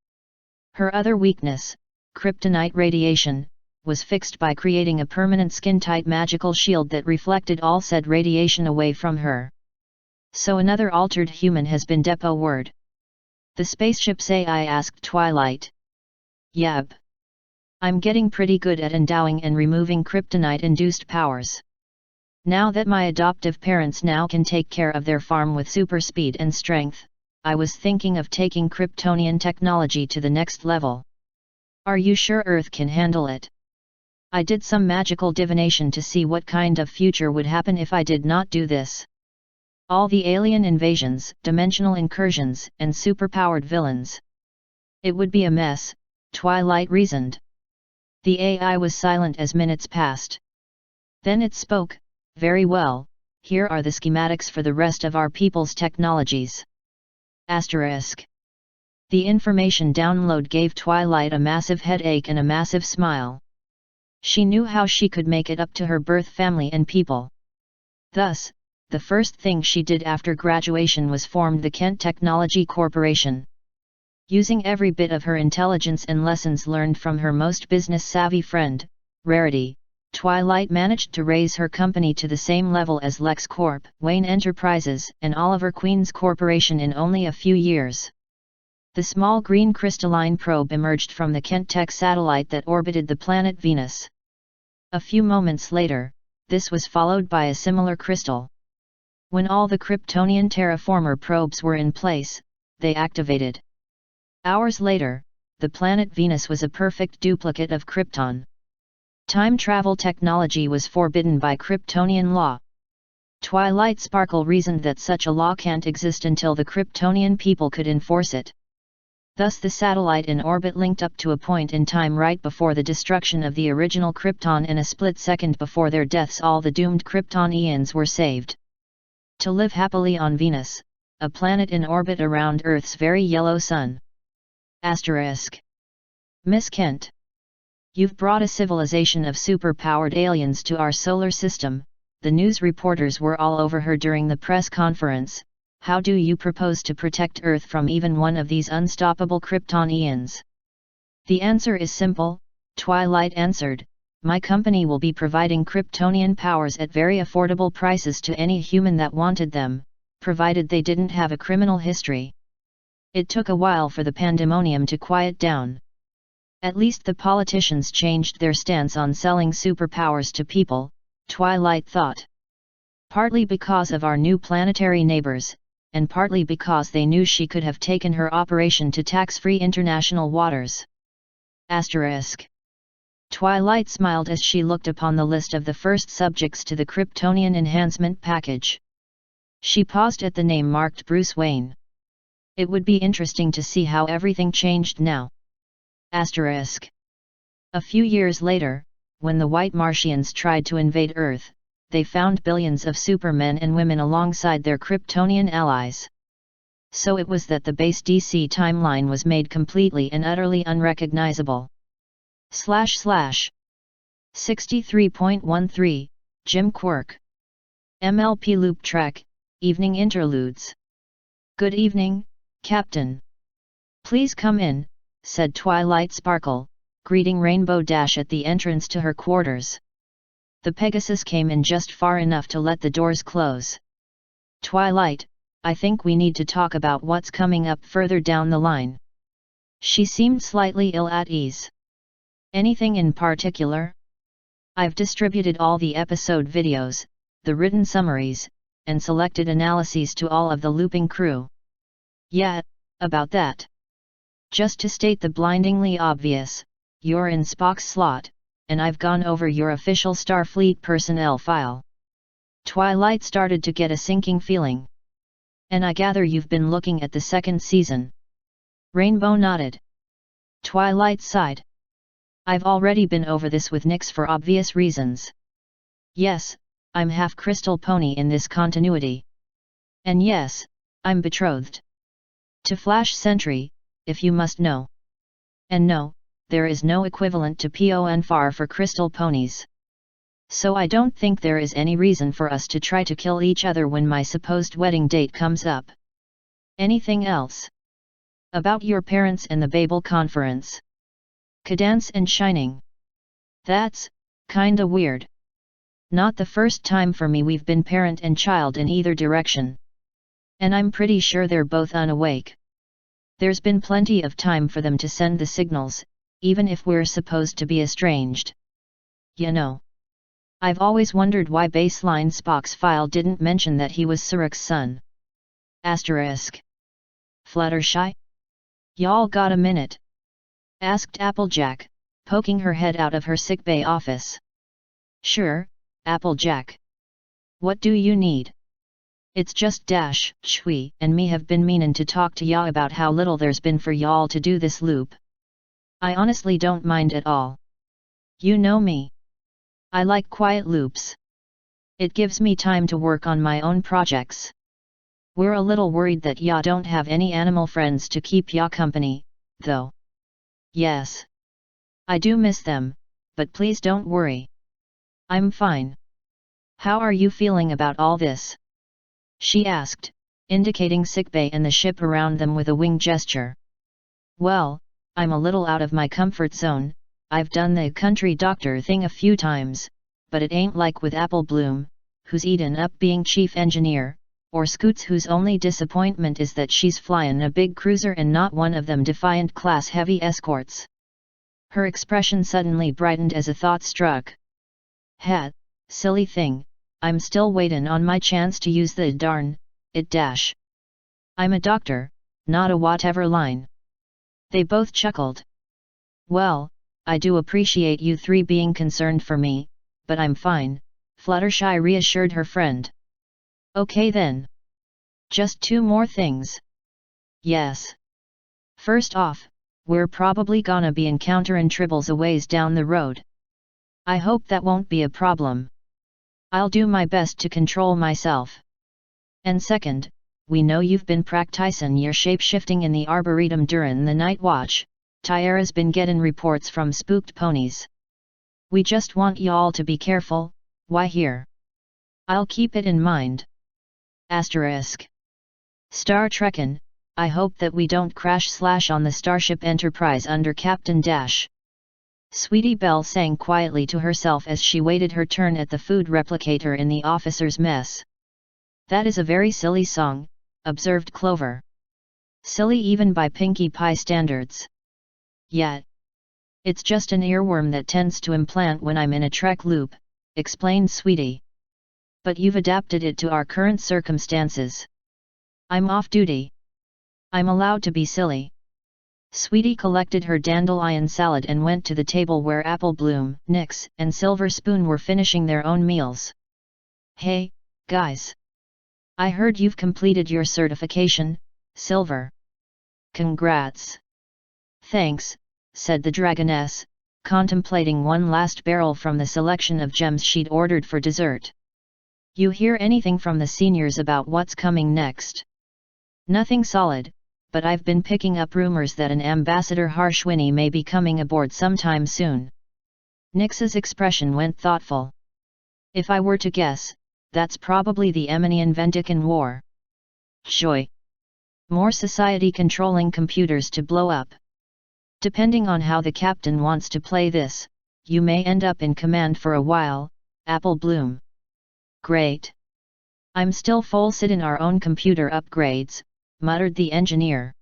Her other weakness, kryptonite radiation, was fixed by creating a permanent skin-tight magical shield that reflected all said radiation away from her. So another altered human has been depot-word. The spaceship's AI asked Twilight. Yep. I'm getting pretty good at endowing and removing kryptonite-induced powers. Now that my adoptive parents now can take care of their farm with super speed and strength, I was thinking of taking Kryptonian technology to the next level. Are you sure Earth can handle it? I did some magical divination to see what kind of future would happen if I did not do this. All the alien invasions, dimensional incursions, and superpowered villains. It would be a mess, Twilight reasoned. The AI was silent as minutes passed. Then it spoke, very well, here are the schematics for the rest of our people's technologies. Asterisk. The information download gave Twilight a massive headache and a massive smile. She knew how she could make it up to her birth family and people. Thus, the first thing she did after graduation was formed the Kent Technology Corporation. Using every bit of her intelligence and lessons learned from her most business-savvy friend, Rarity, Twilight managed to raise her company to the same level as LexCorp, Wayne Enterprises, and Oliver Queen's Corporation in only a few years. The small green crystalline probe emerged from the Kent Tech satellite that orbited the planet Venus. A few moments later, this was followed by a similar crystal. When all the Kryptonian terraformer probes were in place, they activated. Hours later, the planet Venus was a perfect duplicate of Krypton. Time travel technology was forbidden by Kryptonian law. Twilight Sparkle reasoned that such a law can't exist until the Kryptonian people could enforce it. Thus the satellite in orbit linked up to a point in time right before the destruction of the original Krypton, and a split second before their deaths all the doomed Kryptonians were saved. To live happily on Venus, a planet in orbit around Earth's very yellow sun. Asterisk. Miss Kent. You've brought a civilization of super-powered aliens to our solar system. The news reporters were all over her during the press conference. How do you propose to protect Earth from even one of these unstoppable Kryptonians? The answer is simple, Twilight answered. My company will be providing Kryptonian powers at very affordable prices to any human that wanted them, provided they didn't have a criminal history. It took a while for the pandemonium to quiet down. At least the politicians changed their stance on selling superpowers to people, Twilight thought. Partly because of our new planetary neighbors, and partly because they knew she could have taken her operation to tax-free international waters. Asterisk. Twilight smiled as she looked upon the list of the first subjects to the Kryptonian enhancement package. She paused at the name marked Bruce Wayne. It would be interesting to see how everything changed now. Asterisk. A few years later, when the White Martians tried to invade Earth, they found billions of supermen and women alongside their Kryptonian allies. So it was that the base DC timeline was made completely and utterly unrecognizable. / 63.13, Jim Quirk. MLP Loop Track, Evening Interludes. Good evening, Captain. Please come in, said Twilight Sparkle, greeting Rainbow Dash at the entrance to her quarters. The Pegasus came in just far enough to let the doors close. "Twilight, I think we need to talk about what's coming up further down the line." She seemed slightly ill at ease. "Anything in particular?" "I've distributed all the episode videos, the written summaries, and selected analyses to all of the looping crew." "Yeah, about that. Just to state the blindingly obvious, you're in Spock's slot, and I've gone over your official Starfleet personnel file." Twilight started to get a sinking feeling. "And I gather you've been looking at the second season?" Rainbow nodded. Twilight sighed. "I've already been over this with Nix for obvious reasons. Yes, I'm half crystal pony in this continuity. And yes, I'm betrothed to Flash Sentry, if you must know. And no, there is no equivalent to PONFAR for crystal ponies. So I don't think there is any reason for us to try to kill each other when my supposed wedding date comes up. Anything else? About your parents and the Babel conference? Cadence and Shining. That's kinda weird. Not the first time for me we've been parent and child in either direction. And I'm pretty sure they're both unawake. There's been plenty of time for them to send the signals, even if we're supposed to be estranged. You know, I've always wondered why baseline Spock's file didn't mention that he was Surak's son. Asterisk. Fluttershy? Y'all got a minute?" asked Applejack, poking her head out of her sickbay office. "Sure, Applejack. What do you need?" "It's just Dash, Shui and me have been meanin' to talk to ya about how little there's been for y'all to do this loop. I honestly don't mind at all. You know me. I like quiet loops. It gives me time to work on my own projects. We're a little worried that ya don't have any animal friends to keep ya company, though." "Yes. I do miss them, but please don't worry. I'm fine. How are you feeling about all this?" she asked, indicating sickbay and the ship around them with a wing gesture. "Well, I'm a little out of my comfort zone. I've done the country doctor thing a few times, but it ain't like with Apple Bloom, who's eaten up being chief engineer, or Scoots whose only disappointment is that she's flyin' a big cruiser and not one of them Defiant class heavy escorts." Her expression suddenly brightened as a thought struck. "Hat, silly thing, I'm still waitin' on my chance to use the darn it dash. I'm a doctor, not a whatever line." They both chuckled. "Well, I do appreciate you three being concerned for me, but I'm fine," Fluttershy reassured her friend. "Okay then. Just two more things." "Yes. First off, we're probably gonna be encountering tribbles a ways down the road. I hope that won't be a problem. I'll do my best to control myself. And second, we know you've been practicin' your shape-shifting in the Arboretum durin' the night watch. Tyara's been gettin' reports from spooked ponies. We just want y'all to be careful, why here. I'll keep it in mind. Asterisk. Star Trekkin', I hope that we don't crash/slash on the Starship Enterprise under Captain Dash." Sweetie Belle sang quietly to herself as she waited her turn at the food replicator in the officer's mess. "That is a very silly song," observed Clover. "Silly even by Pinkie Pie standards." "Yeah. It's just an earworm that tends to implant when I'm in a Trek loop," explained Sweetie. "But you've adapted it to our current circumstances. I'm off duty. I'm allowed to be silly." Sweetie collected her dandelion salad and went to the table where Apple Bloom, Nix, and Silver Spoon were finishing their own meals. "Hey, guys! I heard you've completed your certification, Silver. Congrats." "Thanks," said the Dragoness, contemplating one last barrel from the selection of gems she'd ordered for dessert. "You hear anything from the seniors about what's coming next?" "Nothing solid, but I've been picking up rumors that an Ambassador Harshwini may be coming aboard sometime soon." Nix's expression went thoughtful. "If I were to guess, that's probably the Eminian-Vendican War. Joy! More society controlling computers to blow up." Depending on how the captain wants to play this, you may end up in command for a while, Apple Bloom. Great. I'm still full sit in our own computer upgrades, muttered the engineer.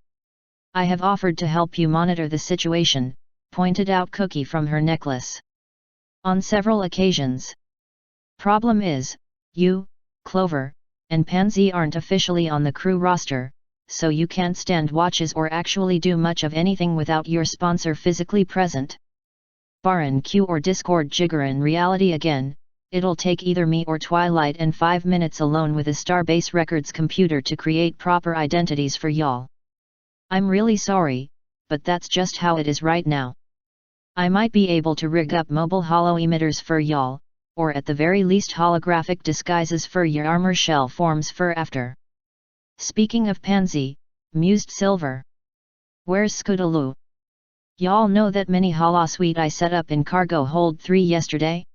I have offered to help you monitor the situation, pointed out Cookie from her necklace. On several occasions. Problem is, you, Clover, and Pansy aren't officially on the crew roster, so you can't stand watches or actually do much of anything without your sponsor physically present. Barring Q or Discord jigger in reality again, it'll take either me or Twilight and 5 minutes alone with a Starbase Records computer to create proper identities for y'all. I'm really sorry, but that's just how it is right now. I might be able to rig up mobile holo emitters for y'all, or at the very least holographic disguises for your armor shell forms for after. Speaking of Pansy, mused Silver. Where's Scootaloo? Y'all know that mini holosuite I set up in Cargo Hold 3 yesterday?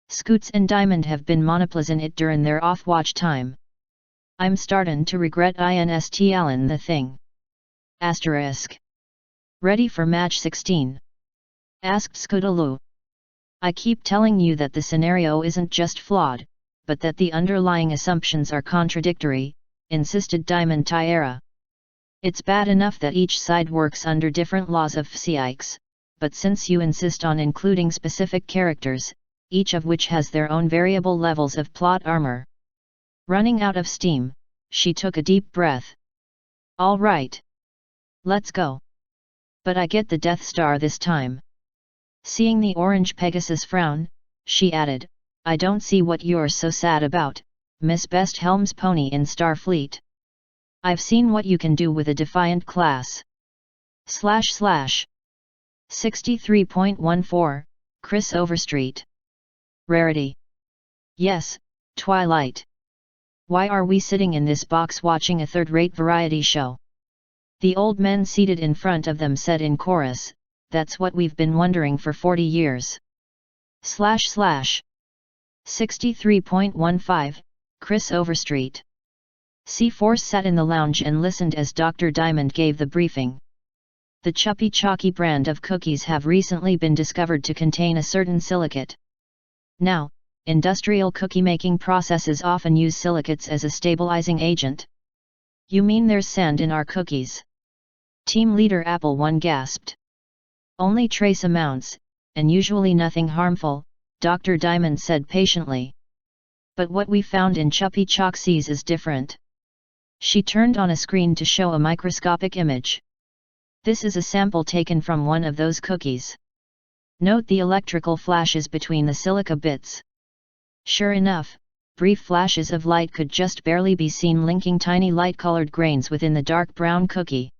Scoots and Diamond have been monopolizing it during their off-watch time. I'm startin' to regret installing the thing. Asterisk. Ready for match 16? Asked Scootaloo. I keep telling you that the scenario isn't just flawed, but that the underlying assumptions are contradictory, insisted Diamond Tiara. It's bad enough that each side works under different laws of physics, but since you insist on including specific characters, each of which has their own variable levels of plot armor. Running out of steam, she took a deep breath. All right. Let's go. But I get the Death Star this time. Seeing the orange Pegasus frown, she added, I don't see what you're so sad about, Miss Best Helm's pony in Starfleet. I've seen what you can do with a Defiant class. / 63.14, Chris Overstreet. Rarity. Yes, Twilight. Why are we sitting in this box watching a third-rate variety show? The old men seated in front of them said in chorus, that's what we've been wondering for 40 years. / 63.15, Chris Overstreet. C-Force sat in the lounge and listened as Dr. Diamond gave the briefing. The Chuppy Chalky brand of cookies have recently been discovered to contain a certain silicate. Now, industrial cookie-making processes often use silicates as a stabilizing agent. You mean there's sand in our cookies? Team leader Apple One gasped. Only trace amounts, and usually nothing harmful, Dr. Diamond said patiently. But what we found in Chuppy Chalksies is different. She turned on a screen to show a microscopic image. This is a sample taken from one of those cookies. Note the electrical flashes between the silica bits. Sure enough, brief flashes of light could just barely be seen linking tiny light-colored grains within the dark brown cookie.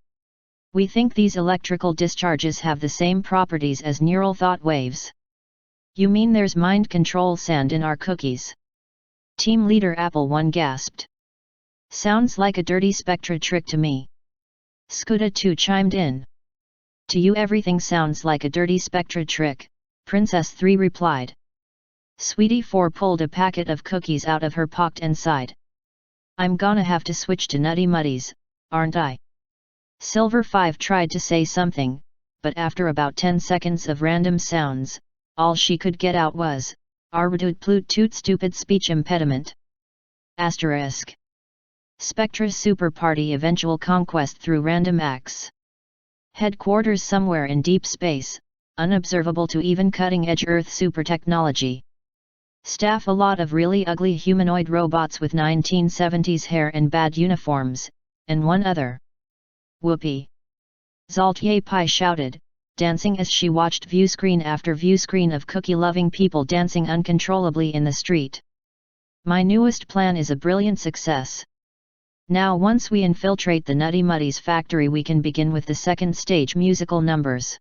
We think these electrical discharges have the same properties as neural thought waves. You mean there's mind control sand in our cookies? Team leader Apple One gasped. Sounds like a dirty Spectra trick to me. Scootaloo chimed in. To you everything sounds like a dirty Spectra trick, Princess 3 replied. Sweetie 4 pulled a packet of cookies out of her pocket and sighed. I'm gonna have to switch to Nutty Muddies, aren't I? Silver 5 tried to say something, but after about 10 seconds of random sounds, all she could get out was, Arbidud plut toot stupid speech impediment. Asterisk. Spectra's super party eventual conquest through random acts. Headquarters somewhere in deep space, unobservable to even cutting-edge Earth super technology. Staff a lot of really ugly humanoid robots with 1970s hair and bad uniforms, and one other. Whoopee! Zaltye Pai shouted, dancing as she watched viewscreen after viewscreen of cookie-loving people dancing uncontrollably in the street. My newest plan is a brilliant success. Now once we infiltrate the Nutty Muddies factory we can begin with the second stage musical numbers.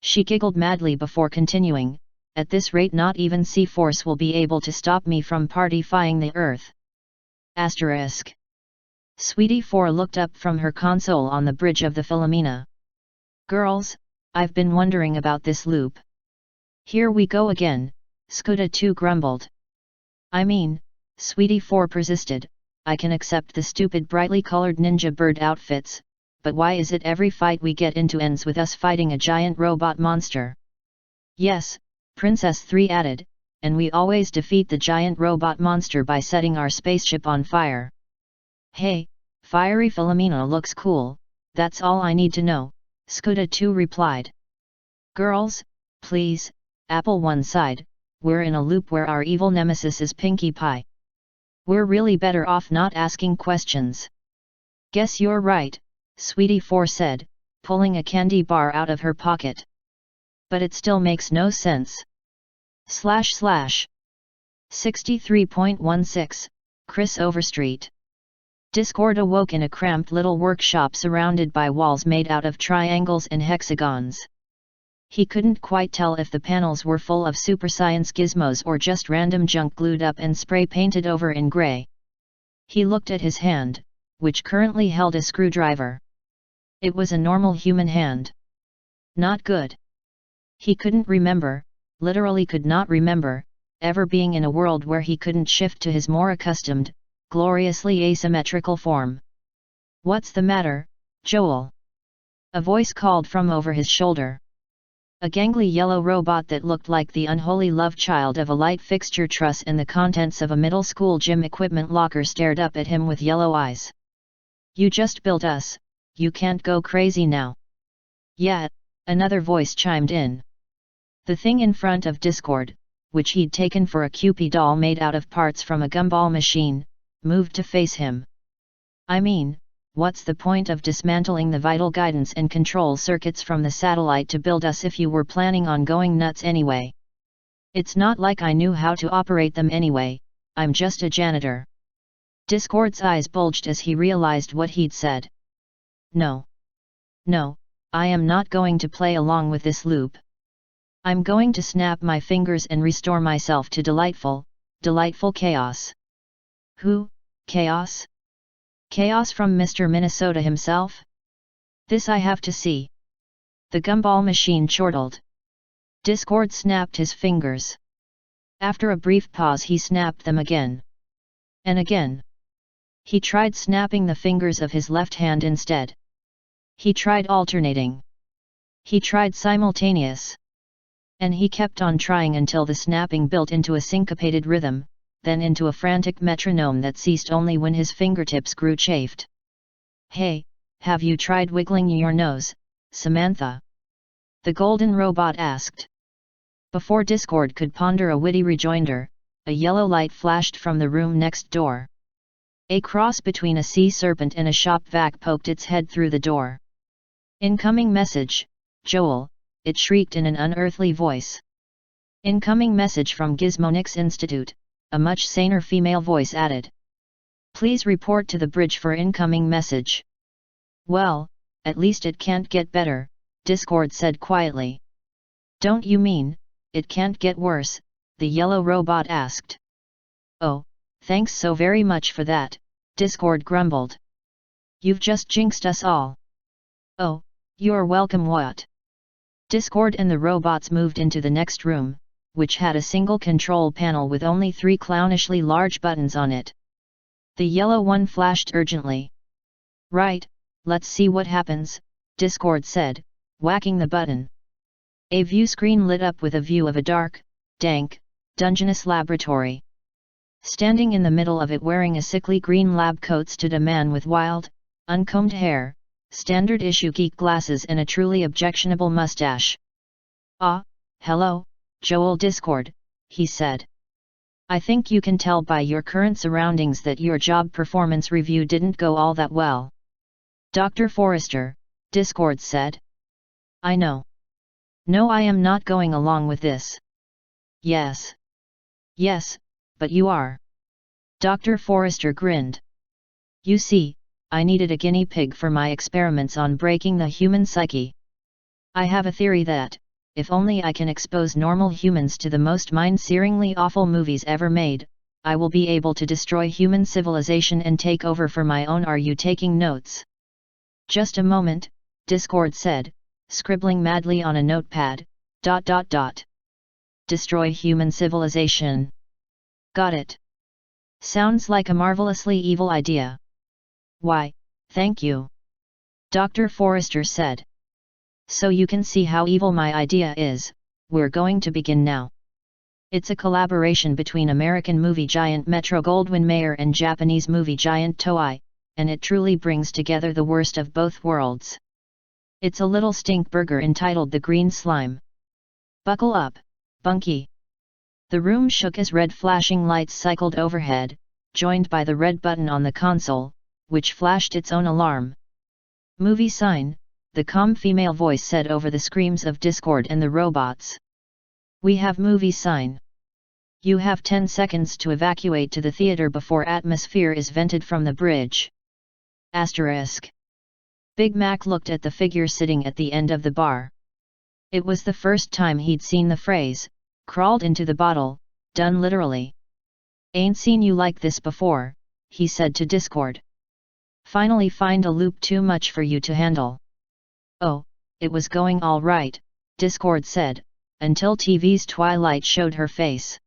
She giggled madly before continuing, at this rate not even C-Force will be able to stop me from partyfying the Earth. Asterisk. Sweetie 4 looked up from her console on the bridge of the Philomena. Girls, I've been wondering about this loop. Here we go again, Scootaloo grumbled. I mean, Sweetie 4 persisted, I can accept the stupid brightly colored ninja bird outfits, but why is it every fight we get into ends with us fighting a giant robot monster? Yes, Princess 3 added, and we always defeat the giant robot monster by setting our spaceship on fire. Hey, Fiery Philomena looks cool, that's all I need to know, Scootaloo replied. Girls, please, Apple One sighed, we're in a loop where our evil nemesis is Pinkie Pie. We're really better off not asking questions. Guess you're right, Sweetie 4 said, pulling a candy bar out of her pocket. But it still makes no sense. / 63.16, Chris Overstreet. Discord awoke in a cramped little workshop surrounded by walls made out of triangles and hexagons. He couldn't quite tell if the panels were full of super science gizmos or just random junk glued up and spray painted over in grey. He looked at his hand, which currently held a screwdriver. It was a normal human hand. Not good. He couldn't remember, literally could not remember, ever being in a world where he couldn't shift to his more accustomed, gloriously asymmetrical form. What's the matter, Joel? A voice called from over his shoulder. A gangly yellow robot that looked like the unholy love child of a light fixture truss and the contents of a middle school gym equipment locker stared up at him with yellow eyes. You just built us, you can't go crazy now. Yeah, another voice chimed in. The thing in front of Discord, which he'd taken for a Cupid doll made out of parts from a gumball machine, moved to face him. I mean, what's the point of dismantling the vital guidance and control circuits from the satellite to build us if you were planning on going nuts anyway? It's not like I knew how to operate them anyway, I'm just a janitor. Discord's eyes bulged as he realized what he'd said. No. No, I am not going to play along with this loop. I'm going to snap my fingers and restore myself to delightful chaos. Who, chaos? Chaos from Mr. Minnesota himself? This I have to see. The gumball machine chortled. Discord snapped his fingers. After a brief pause he snapped them again. And again. He tried snapping the fingers of his left hand instead. He tried alternating. He tried simultaneous. And he kept on trying until the snapping built into a syncopated rhythm, then into a frantic metronome that ceased only when his fingertips grew chafed. Hey, have you tried wiggling your nose, Samantha? The golden robot asked. Before Discord could ponder a witty rejoinder, a yellow light flashed from the room next door. A cross between a sea serpent and a shop vac poked its head through the door. Incoming message, Joel, it shrieked in an unearthly voice. Incoming message from Gizmonix Institute, a much saner female voice added. Please report to the bridge for incoming message. Well, at least it can't get better, Discord said quietly. Don't you mean, it can't get worse, the yellow robot asked. Oh, thanks so very much for that, Discord grumbled. You've just jinxed us all. Oh, you're welcome Wat. Discord and the robots moved into the next room, which had a single control panel with only 3 clownishly large buttons on it. The yellow one flashed urgently. Right, let's see what happens, Discord said, whacking the button. A view screen lit up with a view of a dark, dank, dungeness laboratory. Standing in the middle of it wearing a sickly green lab coat stood a man with wild, uncombed hair, standard-issue geek glasses and a truly objectionable mustache. Ah, hello, Joel Discord, he said. I think you can tell by your current surroundings that your job performance review didn't go all that well. Dr. Forrester, Discord said. I know. No, I am not going along with this. Yes. Yes, but you are. Dr. Forrester grinned. You see, I needed a guinea pig for my experiments on breaking the human psyche. I have a theory that, if only I can expose normal humans to the most mind-searingly awful movies ever made, I will be able to destroy human civilization and take over for my own. Are you taking notes? Just a moment, Discord said, scribbling madly on a notepad. ... Destroy human civilization. Got it. Sounds like a marvelously evil idea. Why, thank you. Dr. Forrester said. So you can see how evil my idea is. We're going to begin now. It's a collaboration between American movie giant Metro-Goldwyn-Mayer and Japanese movie giant Toei, and it truly brings together the worst of both worlds. It's a little stink burger entitled The Green Slime. Buckle up, Bunky. The room shook as red flashing lights cycled overhead, joined by the red button on the console, which flashed its own alarm. Movie sign, the calm female voice said over the screams of Discord and the robots. We have movie sign. You have 10 seconds to evacuate to the theater before atmosphere is vented from the bridge. Asterisk. Big Mac looked at the figure sitting at the end of the bar. It was the first time he'd seen the phrase, crawled into the bottle, done literally. Ain't seen you like this before, he said to Discord. Finally find a loop too much for you to handle. Oh, it was going all right, Discord said, until TV's Twilight showed her face.